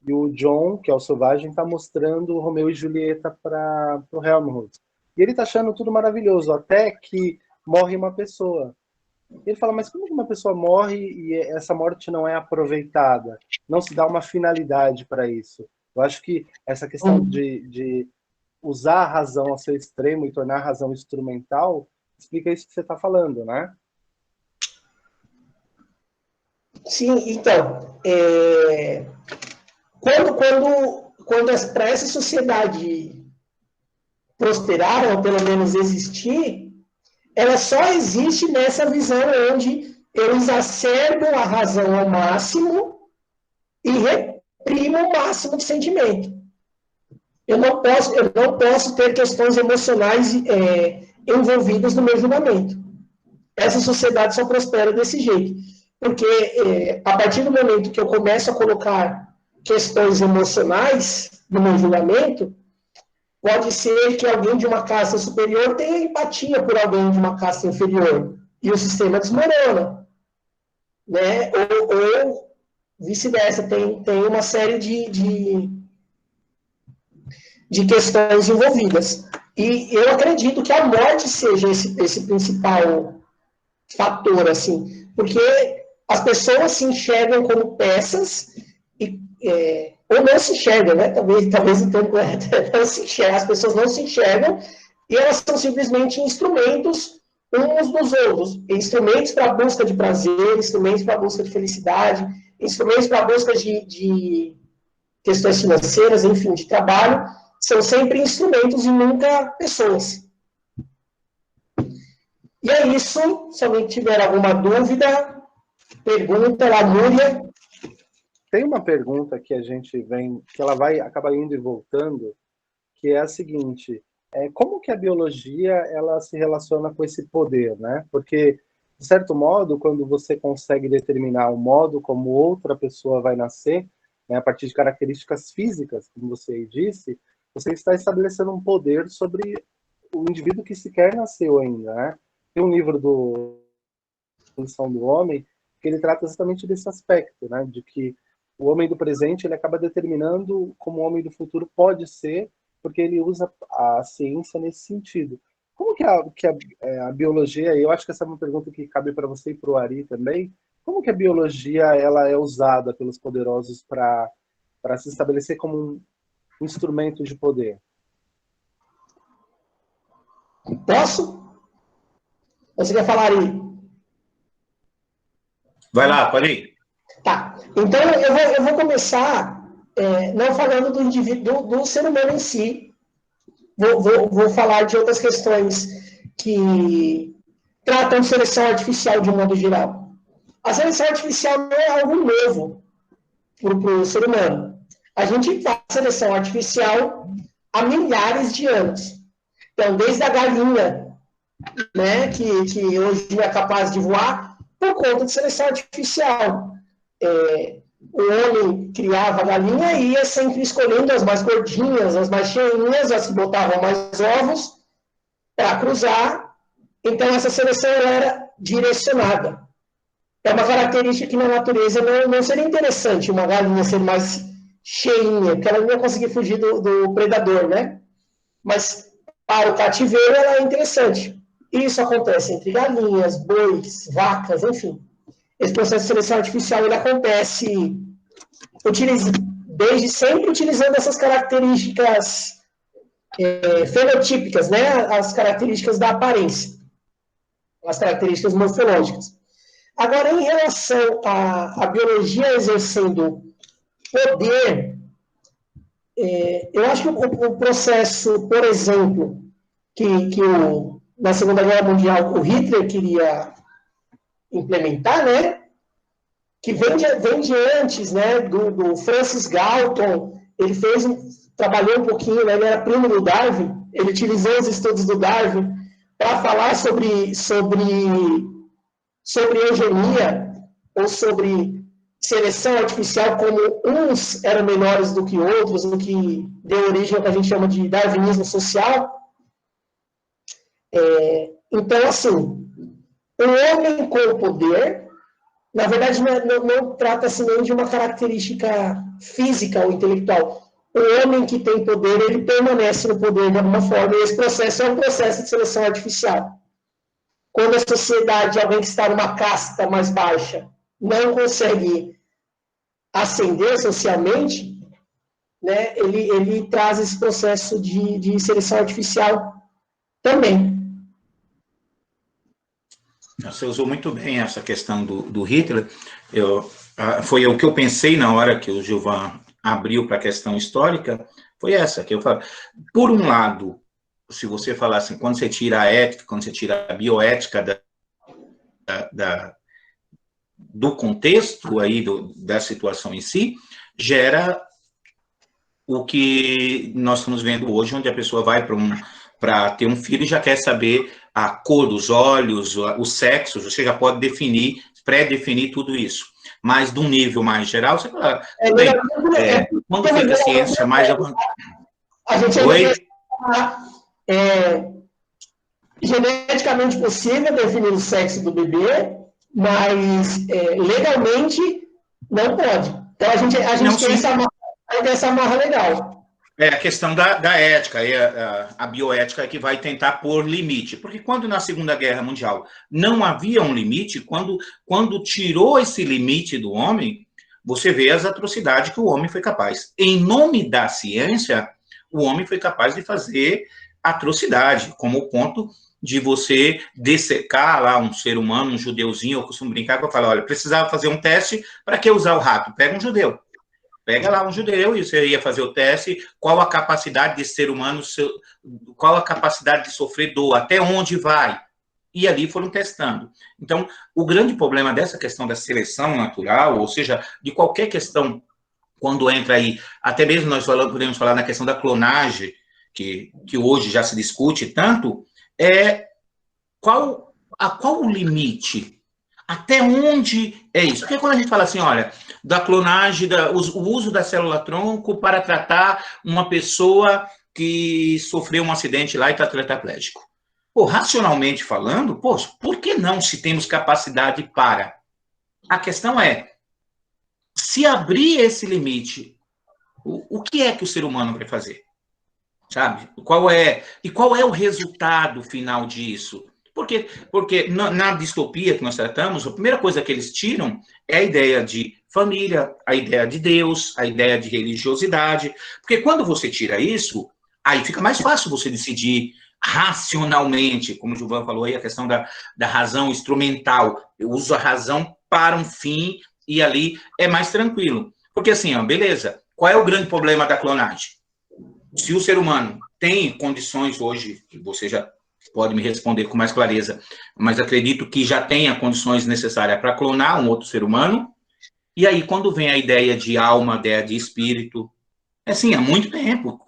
e o John, que é o selvagem, está mostrando o Romeu e Julieta para o Helmholtz. E ele está achando tudo maravilhoso, até que morre uma pessoa. Ele fala, mas como que uma pessoa morre e essa morte não é aproveitada? Não se dá uma finalidade para isso. Eu acho que essa questão de usar a razão ao seu extremo e tornar a razão instrumental explica isso que você está falando, né? Sim, então, quando para essa sociedade prosperar, ou pelo menos existir, ela só existe nessa visão onde eu exacerbo a razão ao máximo e reprimo o máximo de sentimento. Eu não posso ter questões emocionais envolvidas no meu julgamento. Essa sociedade só prospera desse jeito. Porque a partir do momento que eu começo a colocar questões emocionais no meu julgamento, pode ser que alguém de uma casta superior tenha empatia por alguém de uma casta inferior. E o sistema desmorona. Né? Ou vice-versa. Tem uma série de questões envolvidas. E eu acredito que a morte seja esse principal fator, assim, porque as pessoas se enxergam como peças, ou não se enxergam, né? Talvez o termo correto não se enxergam, as pessoas não se enxergam, e elas são simplesmente instrumentos uns dos outros, instrumentos para a busca de prazer, instrumentos para a busca de felicidade, instrumentos para a busca de questões financeiras, enfim, de trabalho, são sempre instrumentos e nunca pessoas. E é isso. Se alguém tiver alguma dúvida, pergunta, Lamúria. Tem uma pergunta que a gente que ela vai acabar indo e voltando, que é a seguinte: como que a biologia ela se relaciona com esse poder, né? Porque, de certo modo, quando você consegue determinar o modo como outra pessoa vai nascer, né, a partir de características físicas, como você disse, você está estabelecendo um poder sobre o indivíduo que sequer nasceu ainda, né? Tem um livro do Evolução do Homem que ele trata exatamente desse aspecto, né, de que o homem do presente ele acaba determinando como o homem do futuro pode ser, porque ele usa a ciência nesse sentido. Como que a biologia, e eu acho que essa é uma pergunta que cabe para você e para o Ari também, como que a biologia ela é usada pelos poderosos para se estabelecer como um instrumento de poder? Posso? Você quer falar, Ari? Vai lá, pode ir. Tá. Então, eu vou começar não falando do indivíduo, do ser humano em si. Vou falar de outras questões que tratam de seleção artificial de um modo geral. A seleção artificial não é algo novo para o ser humano. A gente faz seleção artificial há milhares de anos. Então, desde a galinha, né, que hoje é capaz de voar, por conta de seleção artificial. O homem criava a galinha e ia sempre escolhendo as mais gordinhas, as mais cheinhas, as que botavam mais ovos, para cruzar. Então, essa seleção era direcionada. É uma característica que na natureza não seria interessante uma galinha ser mais cheinha, porque ela não ia conseguir fugir do predador, né? Mas para o cativeiro ela é interessante. Isso acontece entre galinhas, bois, vacas, enfim. Esse processo de seleção artificial ele acontece desde sempre utilizando essas características fenotípicas, né? As características da aparência, as características morfológicas. Agora, em relação à biologia exercendo poder, eu acho que o processo, por exemplo, que na Segunda Guerra Mundial o Hitler queria implementar, né? Que vem de antes, né? Do Francis Galton, ele trabalhou um pouquinho, né, ele era primo do Darwin, ele utilizou os estudos do Darwin para falar sobre eugenia ou sobre seleção artificial, como uns eram melhores do que outros, no que deu origem ao que a gente chama de darwinismo social. Então, assim, o homem com o poder, na verdade, não trata-se nem de uma característica física ou intelectual. O homem que tem poder, ele permanece no poder de alguma forma, e esse processo é um processo de seleção artificial. Quando a sociedade, alguém que está numa casta mais baixa, não consegue ascender socialmente, né, ele traz esse processo de seleção artificial também. Você usou muito bem essa questão do Hitler. Foi o que eu pensei na hora que o Gilvan abriu para a questão histórica, foi essa que eu falo. Por um lado, se você falar assim, quando você tira a ética, quando você tira a bioética do contexto aí, da situação em si, gera o que nós estamos vendo hoje, onde a pessoa vai para ter um filho e já quer saber a cor dos olhos, o sexo, você já pode pré-definir tudo isso. Mas, de um nível mais geral, você fala, bem, quando fica a ciência mais avançada... A gente geneticamente possível definir o sexo do bebê, mas legalmente não pode. Então, a gente tem essa amarra legal. A questão da ética, a bioética que vai tentar pôr limite. Porque quando na Segunda Guerra Mundial não havia um limite, quando tirou esse limite do homem, você vê as atrocidades que o homem foi capaz. Em nome da ciência, o homem foi capaz de fazer atrocidade, como o ponto de você dessecar lá um ser humano, um judeuzinho. Eu costumo brincar com eu falo, olha, precisava fazer um teste, para que usar o rato? Pega um judeu. Pega lá um judeu e você ia fazer o teste, qual a capacidade desse ser humano, qual a capacidade de sofrer dor, até onde vai. E ali foram testando. Então, o grande problema dessa questão da seleção natural, ou seja, de qualquer questão, quando entra aí, até mesmo nós podemos falar na questão da clonagem, que hoje já se discute tanto, qual o limite? Até onde é isso? Porque quando a gente fala assim, olha, da clonagem, o uso da célula-tronco para tratar uma pessoa que sofreu um acidente lá e está tetraplégico. Pô, racionalmente falando, por que não, se temos capacidade para? a questão é, se abrir esse limite, o que é que o ser humano vai fazer? Sabe? Qual é o resultado final disso? Porque na distopia que nós tratamos, a primeira coisa que eles tiram é a ideia de família, a ideia de Deus, a ideia de religiosidade. Porque quando você tira isso, aí fica mais fácil você decidir racionalmente, como o Gilvan falou aí, a questão da razão instrumental. Eu uso a razão para um fim e ali é mais tranquilo. Porque assim, ó, beleza, qual é o grande problema da clonagem? Se o ser humano tem condições hoje, você já pode me responder com mais clareza, mas acredito que já tenha condições necessárias para clonar um outro ser humano, e aí quando vem a ideia de alma, a ideia de espírito, assim, há muito tempo,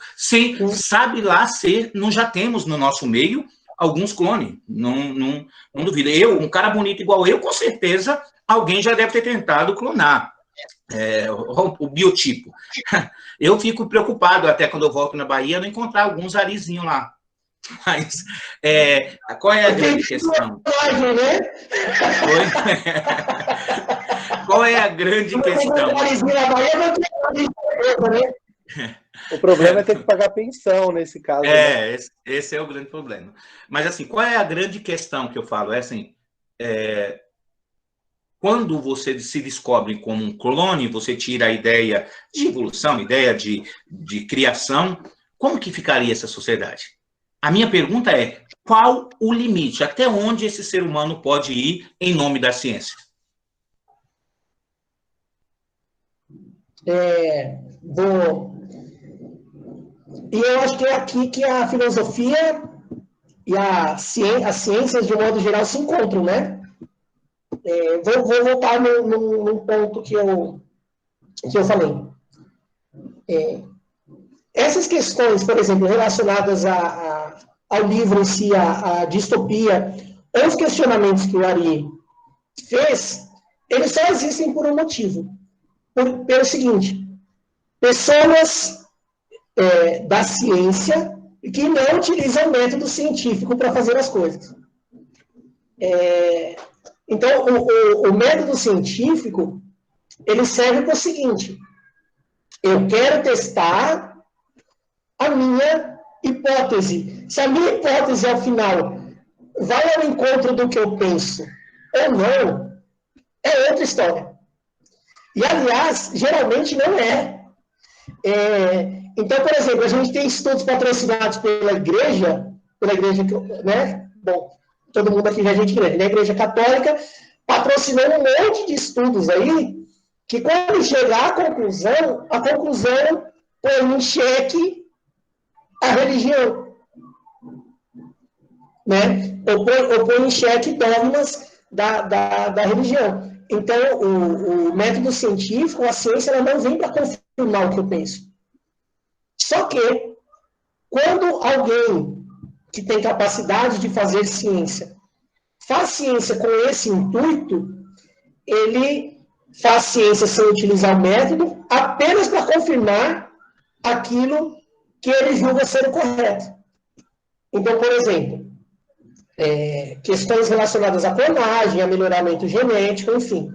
sabe lá ser, nós já temos no nosso meio alguns clones, não duvido. Um cara bonito igual eu, com certeza, alguém já deve ter tentado clonar. O biotipo. Eu fico preocupado até quando eu volto na Bahia não encontrar alguns arizinhos lá. Mas qual é a grande questão? Qual é a grande questão? O problema é ter que pagar pensão nesse caso. Né? Esse é o grande problema. Mas assim, qual é a grande questão que eu falo? É assim, quando você se descobre como um clone, você tira a ideia de evolução, a ideia de criação, como que ficaria essa sociedade? A minha pergunta é, qual o limite? Até onde esse ser humano pode ir em nome da ciência? E eu acho que é aqui que a filosofia e as ciências, de um modo geral, se encontram, né? Vou voltar num ponto que eu falei. Essas questões, por exemplo, relacionadas ao livro em si, a distopia, ou os questionamentos que o Ari fez, eles só existem por um motivo. Pelo seguinte, pessoas da ciência que não utilizam o método científico para fazer as coisas. Então, o método científico, ele serve para o seguinte, eu quero testar a minha hipótese. Se a minha hipótese, ao final, vai ao encontro do que eu penso ou não, é outra história. E, aliás, geralmente não é. Então, por exemplo, a gente tem estudos patrocinados pela igreja, né? Bom, todo mundo aqui já é gente grande, né? A Igreja Católica patrocinou um monte de estudos aí, que quando chegar à conclusão põe em xeque a religião, né? Ou põe em xeque dogmas da religião. Então, o método científico, a ciência, ela não vem para confirmar o que eu penso. Só que, quando alguém que tem capacidade de fazer ciência faz ciência com esse intuito, ele faz ciência sem utilizar o método apenas para confirmar aquilo que ele julga ser o correto. Então, por exemplo, questões relacionadas à clonagem, a melhoramento genético, enfim.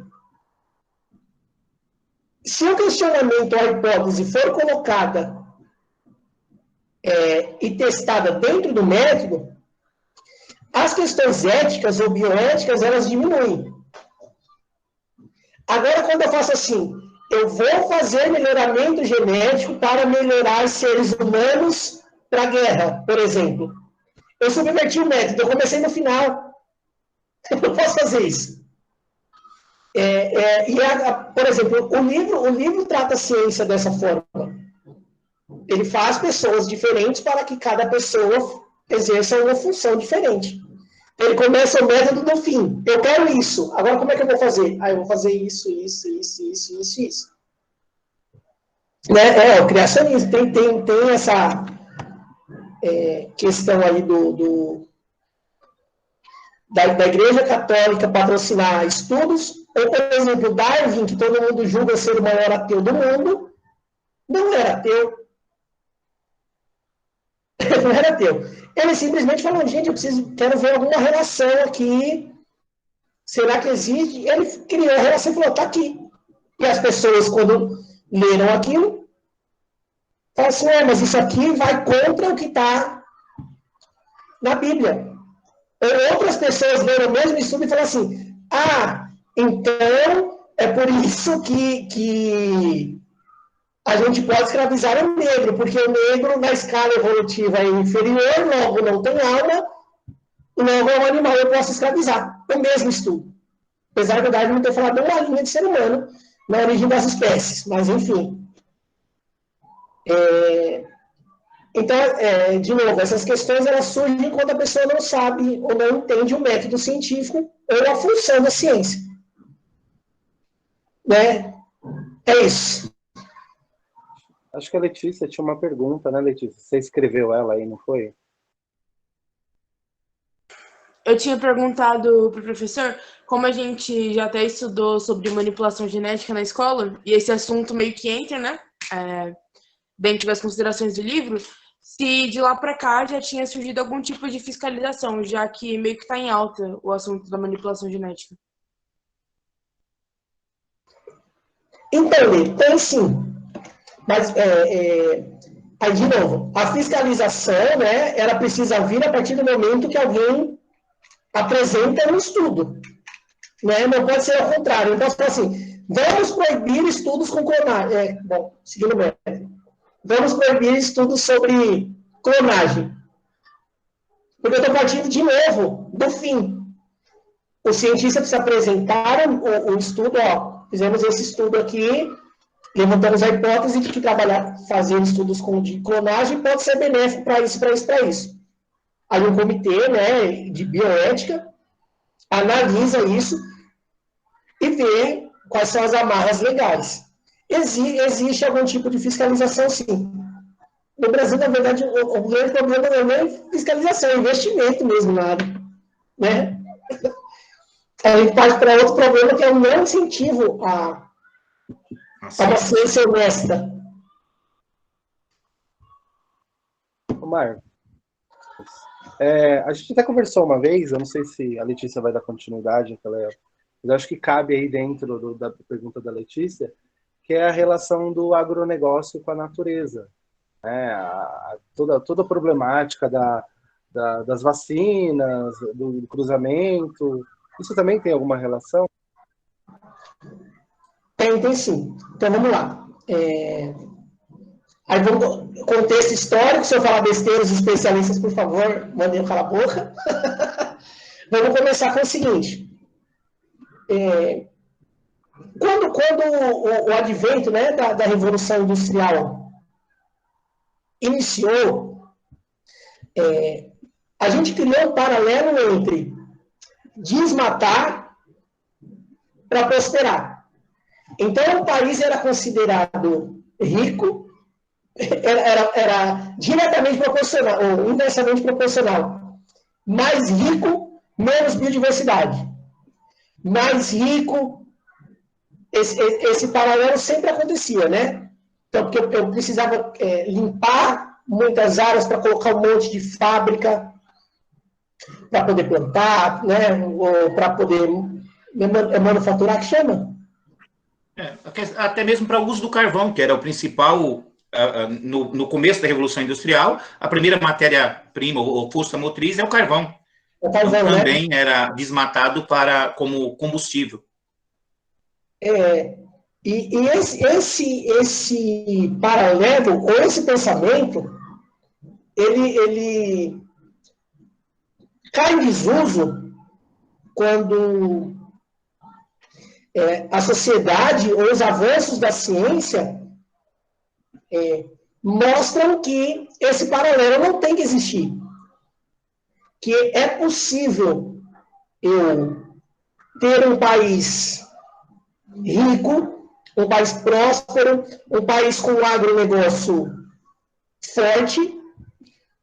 Se o questionamento ou a hipótese for colocada e testada dentro do método, as questões éticas ou bioéticas, elas diminuem. Agora, quando eu faço assim, eu vou fazer melhoramento genético para melhorar seres humanos para a guerra, por exemplo. Eu subverti o método, eu comecei no final. Eu não posso fazer isso. Por exemplo, o livro trata a ciência dessa forma. Ele faz pessoas diferentes para que cada pessoa exerça uma função diferente. Ele começa o método do fim. Eu quero isso. Agora, como é que eu vou fazer? Eu vou fazer isso. Né? O criacionismo tem essa questão aí da Igreja Católica patrocinar estudos, ou, por exemplo, Darwin, que todo mundo julga ser o maior ateu do mundo, não era ateu. Não era ateu. Ele simplesmente falou, gente, quero ver alguma relação aqui Será que existe? Ele criou a relação e falou, está aqui. E as pessoas, quando leram aquilo, falaram assim, mas isso aqui vai contra o que está na Bíblia. Ou outras pessoas leram o mesmo estudo e falaram assim, então é por isso que a gente pode escravizar o negro, porque o negro, na escala evolutiva, é inferior, logo não tem alma, logo é um animal, eu posso escravizar. O mesmo estudo. Apesar de Darwin não ter falado uma linha de ser humano na origem das espécies, mas enfim. Então, de novo, essas questões elas surgem quando a pessoa não sabe ou não entende o método científico ou a função da ciência. Né? É isso. Acho que a Letícia tinha uma pergunta, né, Letícia? Você escreveu ela aí, não foi? Eu tinha perguntado para o professor, como a gente já até estudou sobre manipulação genética na escola, e esse assunto meio que entra, né, dentro das considerações do livro, se de lá para cá já tinha surgido algum tipo de fiscalização, já que meio que está em alta o assunto da manipulação genética. Então, tem sim. Mas, aí, de novo, a fiscalização, né, ela precisa vir a partir do momento que alguém apresenta um estudo. Né? Não pode ser ao contrário. Então, assim, vamos proibir estudos com clonagem. Bom, seguindo o método. Vamos proibir estudos sobre clonagem. Porque eu estou partindo, de novo, do fim. O cientista precisa apresentar o estudo, fizemos esse estudo aqui, levantamos a hipótese de que fazer estudos de clonagem pode ser benéfico para isso, para isso, para isso. Aí um comitê, né, de bioética analisa isso e vê quais são as amarras legais. Existe algum tipo de fiscalização, sim. No Brasil, na verdade, o grande problema não é fiscalização, é investimento mesmo na área. Né? A gente parte para outro problema, que é o não incentivo a uma ciência honesta. Marcos, a gente até conversou uma vez, eu não sei se a Letícia vai dar continuidade, mas acho que cabe aí dentro da pergunta da Letícia, que é a relação do agronegócio com a natureza. Toda a problemática das vacinas, do cruzamento, isso também tem alguma relação? Tem sim. Então, vamos lá. Aí, contexto histórico, se eu falar besteira, os especialistas, por favor, mandem eu calar a boca. Vamos começar com o seguinte. Quando o advento, né, da Revolução Industrial iniciou, a gente criou um paralelo entre desmatar para prosperar. Então, o país era considerado rico, era diretamente proporcional, ou inversamente proporcional. Mais rico, menos biodiversidade. Mais rico, esse paralelo sempre acontecia, né? Então, porque eu precisava limpar muitas áreas para colocar um monte de fábrica, para poder plantar, né? Ou para poder manufaturar, que chama? Até mesmo para o uso do carvão, que era o principal, no começo da Revolução Industrial, a primeira matéria-prima, ou força motriz, é o carvão. O carvão, então, também era desmatado como combustível. E esse paralelo, ou esse pensamento, ele cai em desuso quando a sociedade ou os avanços da ciência mostram que esse paralelo não tem que existir. Que é possível eu ter um país rico, um país próspero, um país com um agronegócio forte,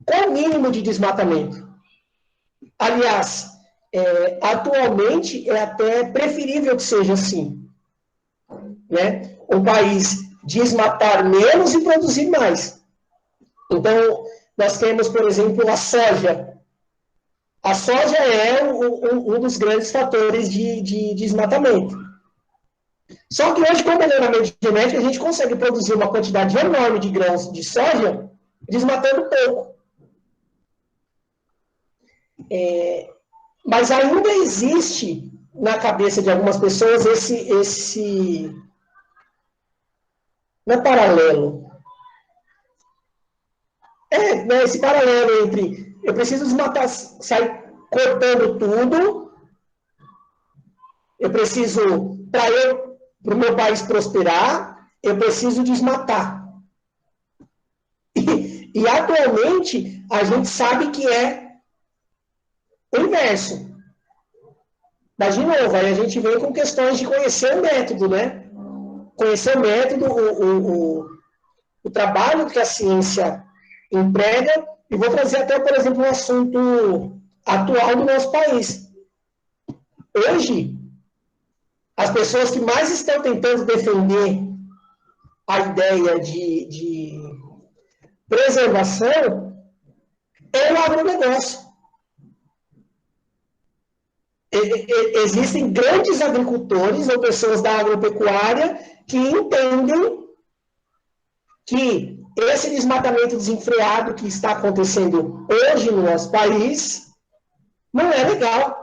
com o mínimo de desmatamento. Aliás, atualmente é até preferível que seja assim. Né? Um país desmatar menos e produzir mais. Então, nós temos, por exemplo, a soja. A soja é um dos grandes fatores de desmatamento. Só que hoje, com o melhoramento genético, a gente consegue produzir uma quantidade enorme de grãos de soja desmatando pouco. Mas ainda existe na cabeça de algumas pessoas esse não é paralelo. Né, esse paralelo entre eu preciso desmatar, sair cortando tudo, eu preciso, para o meu país prosperar, eu preciso desmatar. E atualmente, a gente sabe que é o inverso. Mas, de novo, aí a gente vem com questões de conhecer o método, né? Conhecer o método, o trabalho que a ciência emprega, e vou trazer até, por exemplo, um assunto atual do nosso país. Hoje, as pessoas que mais estão tentando defender a ideia de preservação é o agronegócio. Existem grandes agricultores ou pessoas da agropecuária que entendem que esse desmatamento desenfreado que está acontecendo hoje no nosso país não é legal.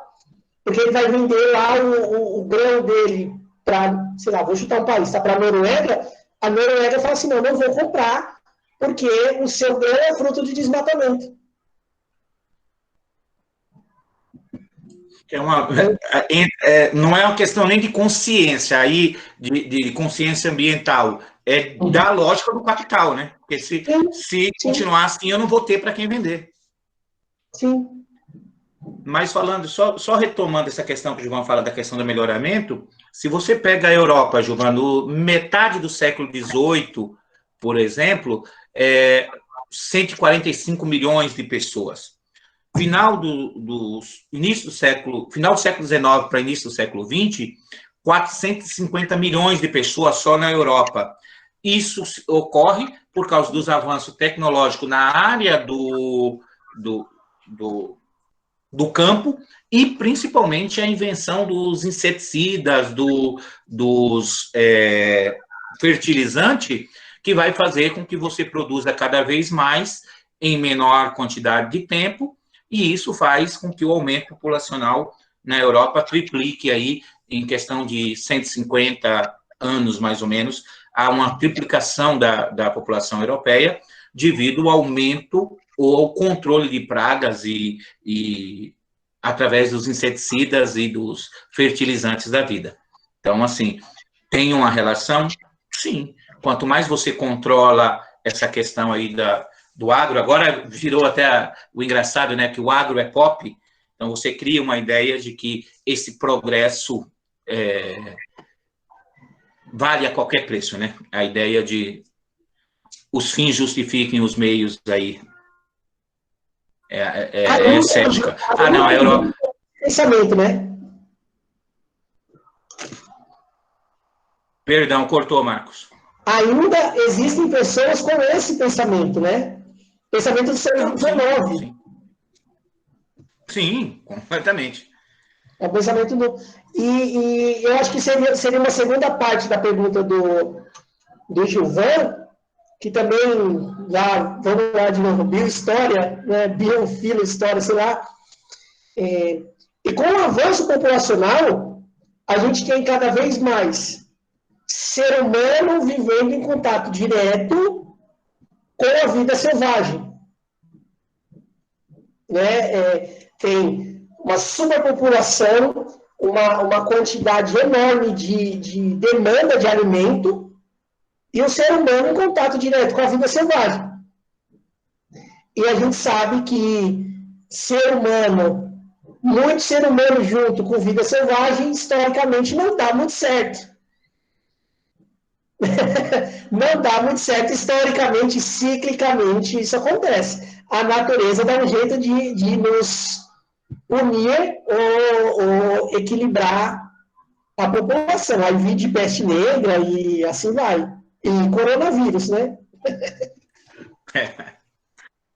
Porque ele vai vender lá o grão dele para, sei lá, vou chutar um país, tá, para a Noruega. A Noruega fala assim, não vou comprar, porque o seu grão é fruto de desmatamento. Não é uma questão nem de consciência, aí, de consciência ambiental, é da lógica do capital, né? Porque se continuar assim, eu não vou ter para quem vender. Sim. Mas falando, só retomando essa questão que o Gilvan fala da questão do melhoramento, se você pega a Europa, Gilvan, metade do século XVIII, por exemplo, 145 milhões de pessoas. Final do século XIX para início do século XX, 450 milhões de pessoas só na Europa. Isso ocorre por causa dos avanços tecnológicos na área do campo e, principalmente, a invenção dos inseticidas, dos fertilizantes, que vai fazer com que você produza cada vez mais em menor quantidade de tempo, e isso faz com que o aumento populacional na Europa triplique aí, em questão de 150 anos, mais ou menos, há uma triplicação da população europeia devido ao aumento ou ao controle de pragas e através dos inseticidas e dos fertilizantes da vida. Então, assim, tem uma relação? Sim. Quanto mais você controla essa questão aí do agro, agora virou até o engraçado, né, que o agro é pop, então você cria uma ideia de que esse progresso vale a qualquer preço, né? A ideia de os fins justifiquem os meios aí é cética. Não, a Europa... Pensamento, né? Perdão, cortou, Marcos. Ainda existem pessoas com esse pensamento, né? Pensamento do século XIX. Sim, completamente. É um pensamento do... E eu acho que seria uma segunda parte da pergunta do Gilvan, que também, vamos lá de novo, biohistória, né? Biofilo, história, sei lá. E com o avanço populacional, a gente tem cada vez mais ser humano vivendo em contato direto com a vida selvagem. Né? Tem uma superpopulação, uma quantidade enorme de demanda de alimento e o ser humano em contato direto com a vida selvagem. E a gente sabe que muito ser humano junto com vida selvagem, historicamente não dá muito certo. Não dá muito certo historicamente, ciclicamente, isso acontece. A natureza dá um jeito de nos unir ou equilibrar a população. Aí vi de peste negra e assim vai. E coronavírus, né?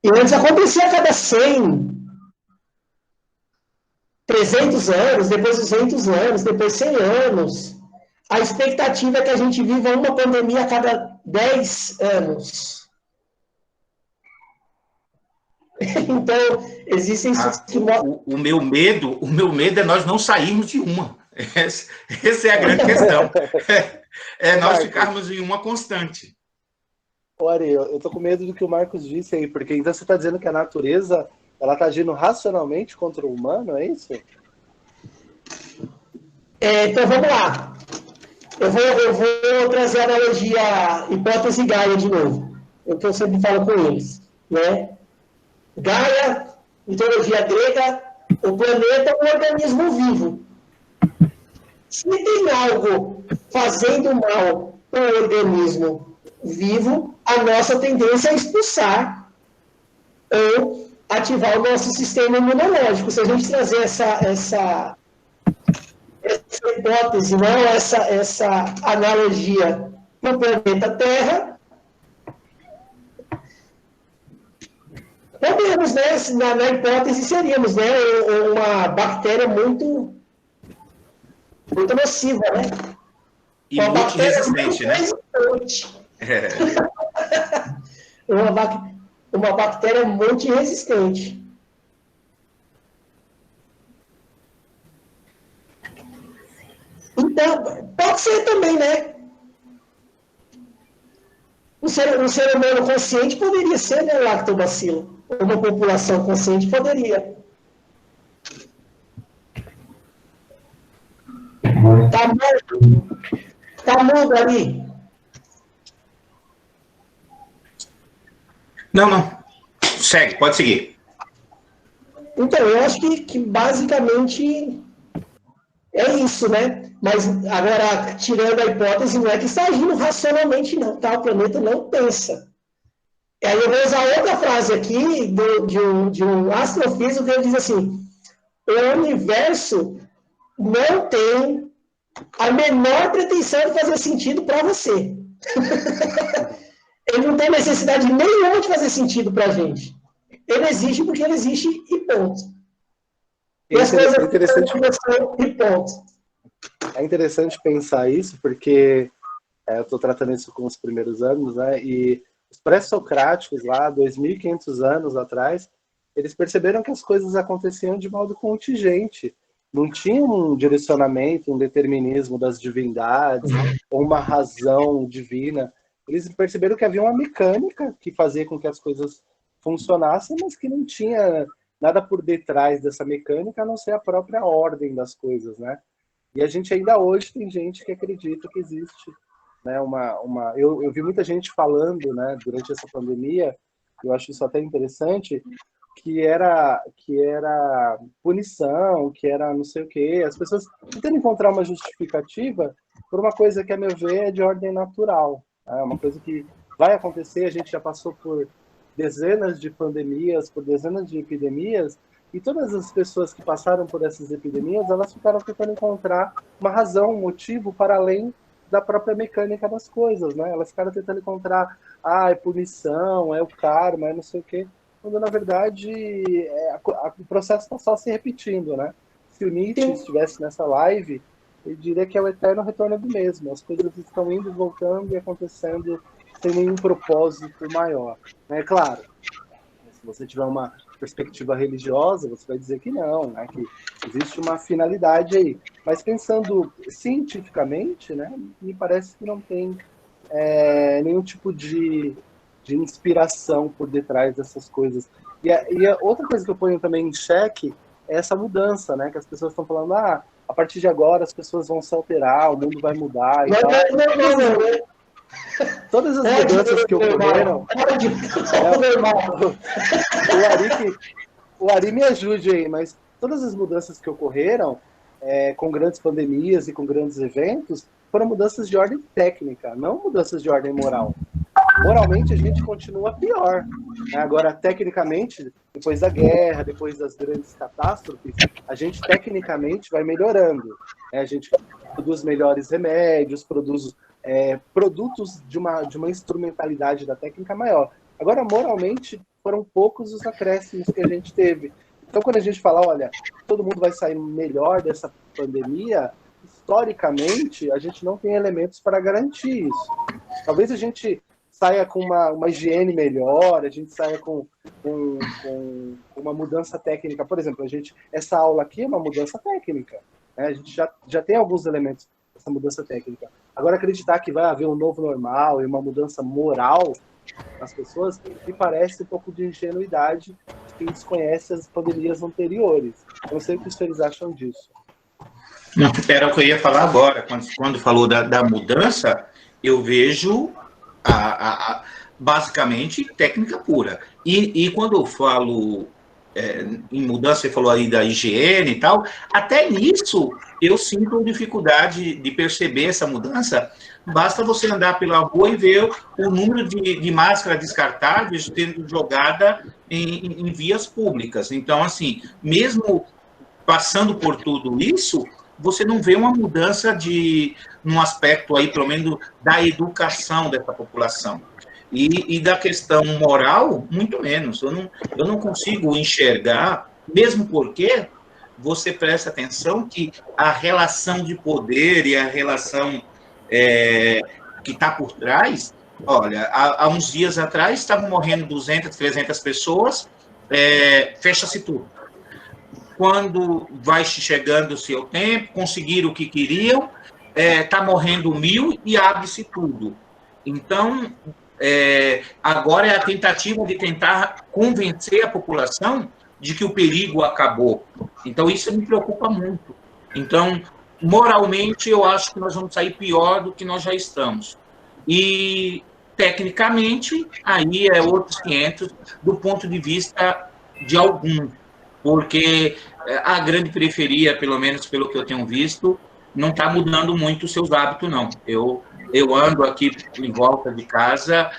E antes acontecia a cada 100. 300 anos, depois 200 anos, depois 100 anos. A expectativa é que a gente viva uma pandemia a cada 10 anos. Então, existem estudos que mostram... O meu medo é nós não sairmos de uma. Essa é a grande questão. É nós ficarmos em uma constante. Ari, eu tô com medo do que o Marcos disse aí, porque então você está dizendo que a natureza ela está agindo racionalmente contra o humano, é isso? Então vamos lá. Eu vou trazer a analogia hipótese Gaia de novo. É o que eu sempre falo com eles. Né? Gaia, mitologia grega, o planeta é um organismo vivo. Se tem algo fazendo mal para o organismo vivo, a nossa tendência é expulsar ou ativar o nosso sistema imunológico. Se a gente trazer essa hipótese, não essa analogia para o planeta Terra, podemos, né, na hipótese seríamos, né, uma bactéria muito nociva, né? E muito resistente, né? Uma bactéria muito resistente. Então, pode ser também, né? Um ser humano consciente poderia ser, né, lactobacilo. Uma população consciente poderia. Tá mudo ali? Não. Segue, pode seguir. Então, eu acho que basicamente é isso, né? Mas agora, tirando a hipótese, não é que está agindo racionalmente, não, tá? O planeta não pensa. E aí eu vou usar outra frase aqui de um astrofísico que ele diz assim: o universo não tem a menor pretensão de fazer sentido para você. Ele não tem necessidade nenhuma de fazer sentido para a gente. Ele existe porque ele existe e ponto. E as coisas acontecem e ponto. É interessante pensar isso, porque eu estou tratando isso com os primeiros anos, né? E os pré-socráticos, lá, 2.500 anos atrás, eles perceberam que as coisas aconteciam de modo contingente. Não tinha um direcionamento, um determinismo das divindades, ou uma razão divina. Eles perceberam que havia uma mecânica que fazia com que as coisas funcionassem, mas que não tinha nada por detrás dessa mecânica, a não ser a própria ordem das coisas, né? E a gente ainda hoje tem gente que acredita que existe, né, eu vi muita gente falando, né, durante essa pandemia, eu acho isso até interessante, que era punição, que era não sei o quê, as pessoas tentando encontrar uma justificativa por uma coisa que, a meu ver, é de ordem natural, né, uma coisa que vai acontecer. A gente já passou por dezenas de pandemias, por dezenas de epidemias, e todas as pessoas que passaram por essas epidemias, elas ficaram tentando encontrar uma razão, um motivo para além da própria mecânica das coisas, né? Elas ficaram tentando encontrar, é punição, é o karma, é não sei o quê, quando na verdade o processo está só se repetindo, né? Se o Nietzsche estivesse nessa live, ele diria que é o eterno retorno do mesmo. As coisas estão indo, voltando e acontecendo sem nenhum propósito maior. É claro, se você tiver uma perspectiva religiosa, você vai dizer que não, né? Que existe uma finalidade aí. Mas pensando cientificamente, né, me parece que não tem nenhum tipo de inspiração por detrás dessas coisas. E a outra coisa que eu ponho também em xeque é essa mudança, né? Que as pessoas estão falando, a partir de agora as pessoas vão se alterar, o mundo vai mudar e tal. Todas as mudanças que ocorreram... O Ari me ajude aí, mas todas as mudanças que ocorreram com grandes pandemias e com grandes eventos foram mudanças de ordem técnica, não mudanças de ordem moral. Moralmente a gente continua pior, né? Agora, tecnicamente, depois da guerra, depois das grandes catástrofes, a gente tecnicamente vai melhorando, né? A gente produz melhores remédios, produz produtos de uma instrumentalidade da técnica maior. Agora, moralmente, foram poucos os acréscimos que a gente teve. Então, quando a gente fala, olha, todo mundo vai sair melhor dessa pandemia, historicamente, a gente não tem elementos para garantir isso. Talvez a gente saia com uma higiene melhor, a gente saia com uma mudança técnica. Por exemplo, essa aula aqui é uma mudança técnica, né? A gente já tem alguns elementos dessa mudança técnica. Agora, acreditar que vai haver um novo normal e uma mudança moral nas pessoas, me parece um pouco de ingenuidade de quem desconhece as pandemias anteriores. Eu não sei o que os senhores acham disso. Não, era o que eu ia falar agora. Quando falou da mudança, eu vejo basicamente técnica pura. E quando eu falo em mudança, você falou aí da higiene e tal, até nisso eu sinto dificuldade de perceber essa mudança. Basta você andar pela rua e ver o número de máscaras descartáveis sendo jogada em vias públicas. Então, assim, mesmo passando por tudo isso, você não vê uma mudança num aspecto aí, pelo menos, da educação dessa população. E da questão moral, muito menos. Eu não consigo enxergar, mesmo porque você presta atenção que a relação de poder e a relação que está por trás, olha, há uns dias atrás estavam morrendo 200, 300 pessoas, fecha-se tudo. Quando vai chegando o seu tempo, conseguiram o que queriam, está morrendo 1.000 e abre-se tudo. Então, agora é a tentativa de tentar convencer a população de que o perigo acabou. Então, isso me preocupa muito. Então, moralmente, eu acho que nós vamos sair pior do que nós já estamos. E, tecnicamente, aí é outros 500 do ponto de vista de algum. Porque a grande periferia, pelo menos pelo que eu tenho visto, não está mudando muito os seus hábitos, não. Eu ando aqui em volta de casa,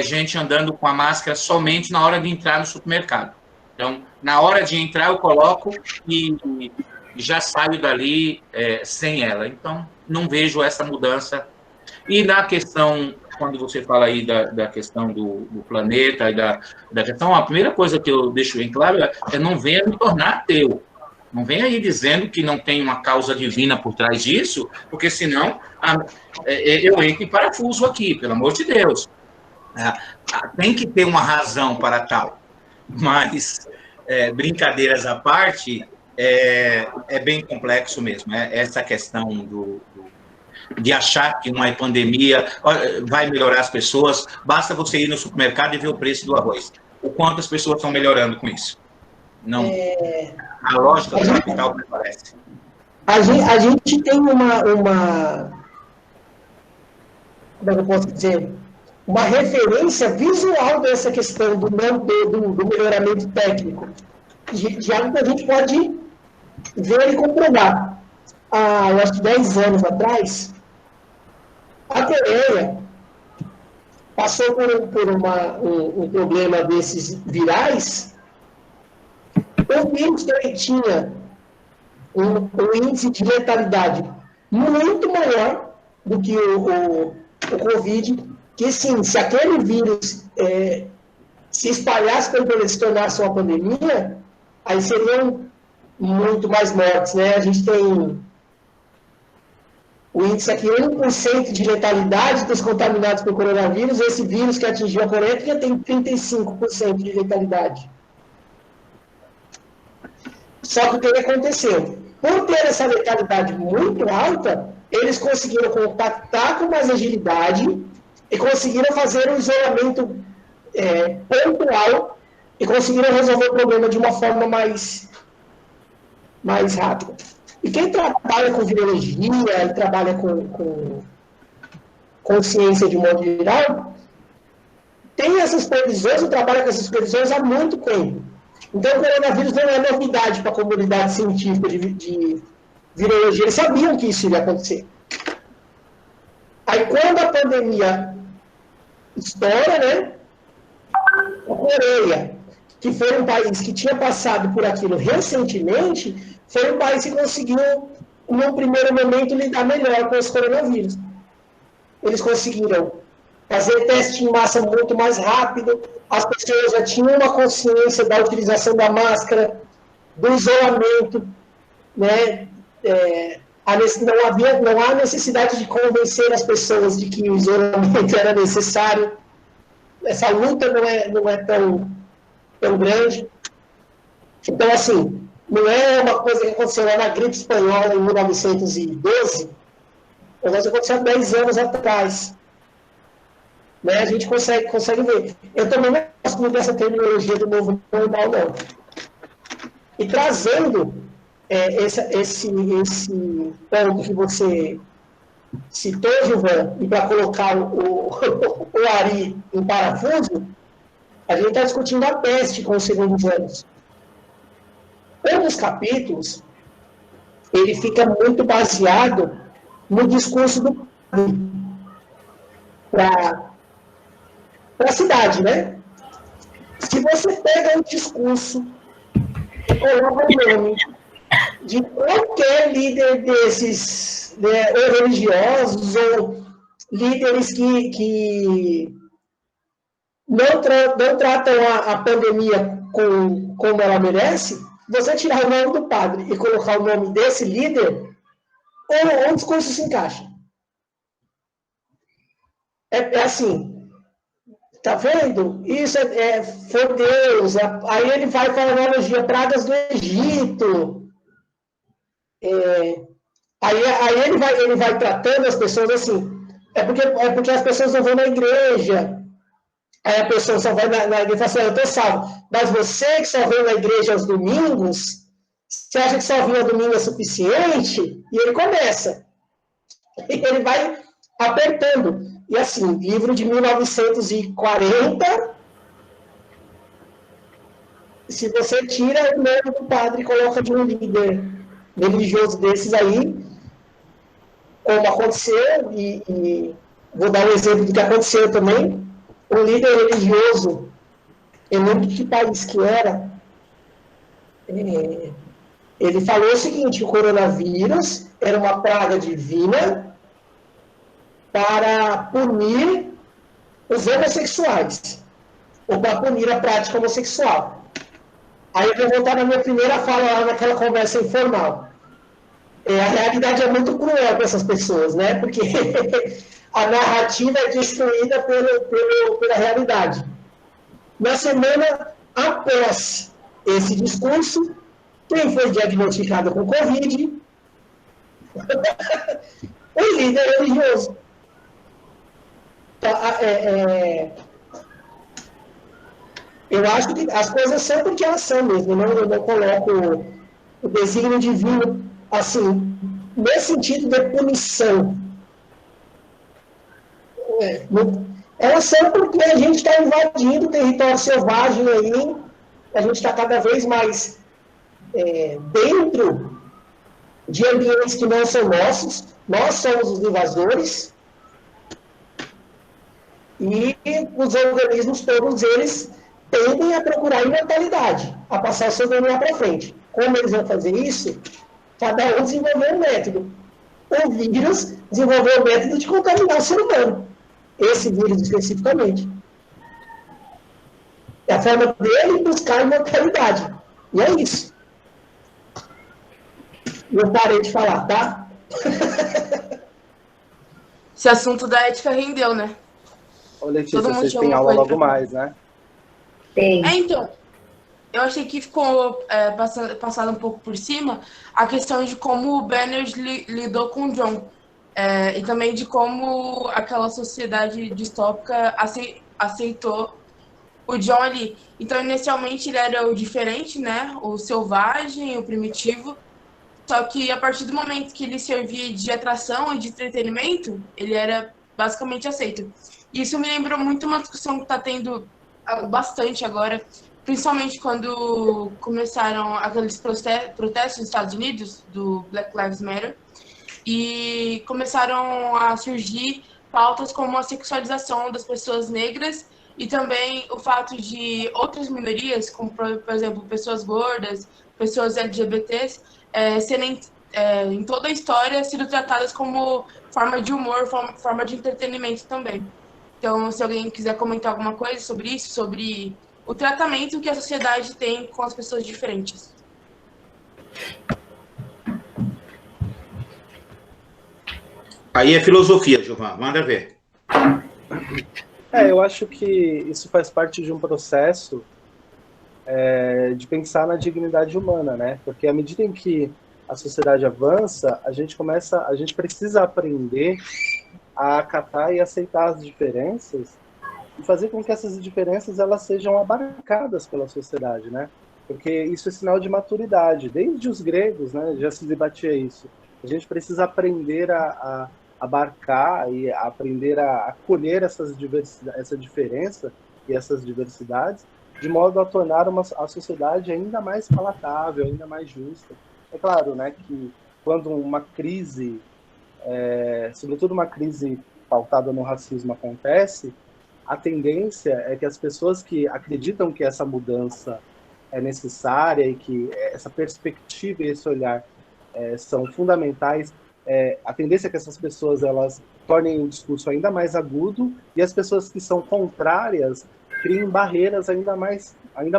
gente andando com a máscara somente na hora de entrar no supermercado. Então, na hora de entrar, eu coloco e já saio dali sem ela. Então, não vejo essa mudança. E na questão, quando você fala aí da questão do planeta, e da questão, a primeira coisa que eu deixo bem claro é não venha me tornar ateu. Não venha aí dizendo que não tem uma causa divina por trás disso, porque senão eu entro em parafuso aqui, pelo amor de Deus. Tem que ter uma razão para tal. Mas, brincadeiras à parte, é bem complexo mesmo. Essa questão de achar que uma pandemia vai melhorar as pessoas, basta você ir no supermercado e ver o preço do arroz. O quanto as pessoas estão melhorando com isso. Não. A lógica do capital prevalece. A gente tem uma como é que eu posso dizer? Uma referência visual dessa questão do melhoramento técnico, de algo que a gente pode ver e comprovar. Eu acho que 10 anos atrás, a Coreia passou por um problema desses virais. O vírus também tinha um índice de letalidade muito maior do que o Covid, que, sim, se aquele vírus se espalhasse pelo planeta e se tornasse uma pandemia, aí seriam muito mais mortes, né? A gente tem o índice aqui, 1% de letalidade dos contaminados por coronavírus. Esse vírus que atingiu a Coreia já tem 35% de letalidade. Só que o que aconteceu? Por ter essa letalidade muito alta, eles conseguiram contactar com mais agilidade e conseguiram fazer um isolamento pontual e conseguiram resolver o problema de uma forma mais rápida. E quem trabalha com virologia e trabalha com ciência de modo geral, tem essas previsões, trabalha com essas previsões há muito tempo. Então, o coronavírus não é novidade para a comunidade científica de virologia. Eles sabiam que isso iria acontecer. Aí, quando a pandemia estoura, né? A Coreia, que foi um país que tinha passado por aquilo recentemente, foi um país que conseguiu, num primeiro momento, lidar melhor com esse coronavírus. Eles conseguiram fazer teste em massa muito mais rápido, as pessoas já tinham uma consciência da utilização da máscara, do isolamento, né? Não há necessidade de convencer as pessoas de que o isolamento era necessário. Essa luta não é tão grande. Então, assim, não é uma coisa que aconteceu lá na gripe espanhola em 1912, mas aconteceu há 10 anos atrás. Né? A gente consegue ver. Eu também não gosto muito dessa terminologia do novo normal, não. E trazendo esse ponto que você citou, Gilvan, e para colocar o Ari em parafuso, a gente está discutindo a peste com os segundos anos. Um dos capítulos, ele fica muito baseado no discurso do padre para a cidade, né? Se você pega um discurso e coloca o nome de qualquer líder desses, né, ou religiosos, ou líderes que não tratam a pandemia como ela merece, você tirar o nome do padre e colocar o nome desse líder, o discurso se encaixa. É assim, tá vendo? Isso foi Deus. Aí ele vai com a analogia, pragas do Egito. Aí ele vai tratando as pessoas assim, porque as pessoas não vão na igreja. Aí a pessoa só vai na igreja e fala assim, eu estou salvo. Mas você que só vem na igreja aos domingos, você acha que só vir ao domingo é suficiente? E ele começa. Ele vai apertando. E assim, livro de 1940, se você tira o nome do padre e coloca de um líder religioso desses aí, como aconteceu, e vou dar um exemplo do que aconteceu também, um líder religioso, eu lembro de que país que era, ele falou o seguinte, que o coronavírus era uma praga divina para punir os homossexuais, ou para punir a prática homossexual. Aí eu vou voltar na minha primeira fala lá naquela conversa informal. A realidade é muito cruel para essas pessoas, né? Porque a narrativa é destruída pela realidade. Na semana após esse discurso, quem foi diagnosticado com Covid? O líder religioso. Eu acho que as coisas são porque elas são mesmo. Eu não coloco o desígnio divino assim, nesse sentido de punição. Elas são porque a gente está invadindo o território selvagem aí, a gente está cada vez mais dentro de ambientes que não são nossos, nós somos os invasores, e os organismos, todos eles, tendem a procurar imortalidade, a passar o seu DNA para frente. Como eles vão fazer isso? Cada um desenvolveu um método. O vírus desenvolveu o método de contaminar o ser humano. Esse vírus especificamente. É a forma dele buscar a imortalidade. E é isso. Eu parei de falar, tá? Esse assunto da ética rendeu, né? Ô, Letícia, vocês têm aula logo mais, né? Tem. Então, eu achei que ficou passado um pouco por cima a questão de como o Banners lidou com o John. E também de como aquela sociedade distópica aceitou o John ali. Então, inicialmente, ele era o diferente, né? O selvagem, o primitivo. Só que, a partir do momento que ele servia de atração e de entretenimento, ele era basicamente aceito. E isso me lembrou muito uma discussão que está tendo bastante agora, principalmente quando começaram aqueles protestos nos Estados Unidos, do Black Lives Matter, e começaram a surgir pautas como a sexualização das pessoas negras e também o fato de outras minorias, como, por exemplo, pessoas gordas, pessoas LGBTs, serem, em toda a história, sido tratadas como forma de humor, forma de entretenimento também. Então, se alguém quiser comentar alguma coisa sobre isso, sobre o tratamento que a sociedade tem com as pessoas diferentes. Aí é filosofia, Gilvan, manda ver. Eu acho que isso faz parte de um processo de pensar na dignidade humana, né? Porque à medida em que a sociedade avança, a gente precisa aprender a acatar e aceitar as diferenças e fazer com que essas diferenças elas sejam abarcadas pela sociedade, né? Porque isso é sinal de maturidade. Desde os gregos, né, já se debatia isso. A gente precisa aprender a abarcar e aprender a acolher essa diferença e essas diversidades, de modo a tornar a sociedade ainda mais palatável, ainda mais justa. É claro, né, que quando uma crise, sobretudo uma crise pautada no racismo acontece, a tendência é que as pessoas que acreditam que essa mudança é necessária e que essa perspectiva e esse olhar são fundamentais, a tendência é que essas pessoas elas tornem o discurso ainda mais agudo e as pessoas que são contrárias criem barreiras ainda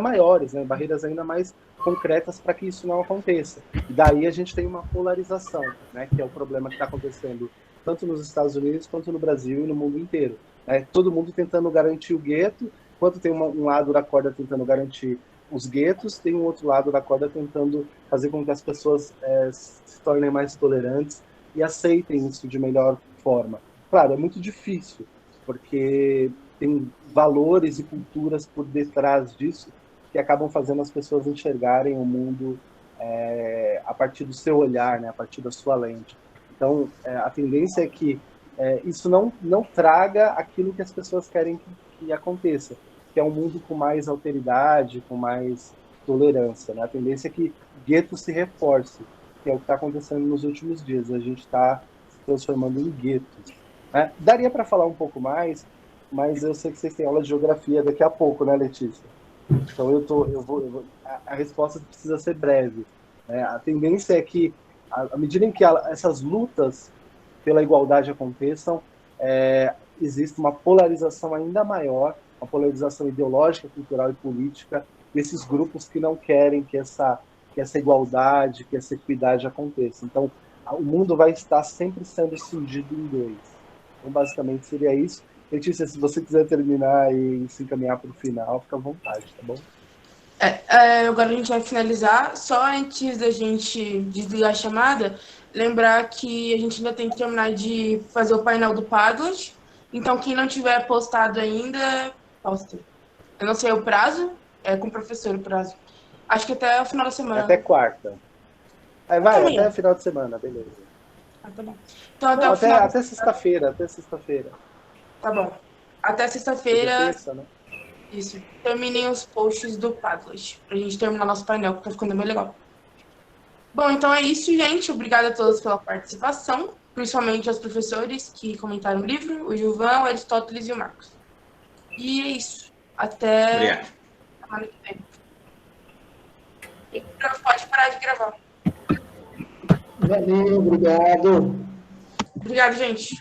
maiores, né? Barreiras ainda mais concretas para que isso não aconteça. E daí a gente tem uma polarização, né? Que é o problema que está acontecendo tanto nos Estados Unidos quanto no Brasil e no mundo inteiro. Todo mundo tentando garantir o gueto, enquanto tem um lado da corda tentando garantir os guetos, tem um outro lado da corda tentando fazer com que as pessoas se tornem mais tolerantes e aceitem isso de melhor forma. Claro, é muito difícil, porque tem valores e culturas por detrás disso que acabam fazendo as pessoas enxergarem o mundo a partir do seu olhar, né, a partir da sua lente. Então, a tendência é que isso não traga aquilo que as pessoas querem que aconteça, que é um mundo com mais alteridade, com mais tolerância, né? A tendência é que gueto se reforce, que é o que está acontecendo nos últimos dias. A gente está se transformando em guetos, né? Daria para falar um pouco mais, mas eu sei que vocês têm aula de geografia daqui a pouco, né, Letícia? Então a resposta precisa ser breve, né? A tendência é que, à medida em que essas lutas pela igualdade aconteçam, existe uma polarização ainda maior, uma polarização ideológica, cultural e política desses grupos que não querem que essa igualdade, que essa equidade aconteça. Então, o mundo vai estar sempre sendo cindido em dois. Então, basicamente, seria isso. Letícia, se você quiser terminar e se encaminhar para o final, fica à vontade, tá bom? Agora a gente vai finalizar. Só antes da gente desligar a chamada, lembrar que a gente ainda tem que terminar de fazer o painel do Padlet. Então, quem não tiver postado ainda, posta. Eu não sei o prazo, com o professor o prazo. Acho que até o final da semana. Até quarta. Até o final de semana, beleza. Tá bom. Então, até sexta-feira, Tá bom. Até sexta-feira. Terça, né? Isso. Terminem os posts do Padlet, pra gente terminar nosso painel, que tá ficando bem legal. Bom, então é isso, gente. Obrigada a todos pela participação, principalmente aos professores que comentaram o livro, o Gilvan, o Aristóteles e o Marcos. E é isso. Até semana que vem. Pode parar de gravar. Valeu, obrigado. Obrigado, gente.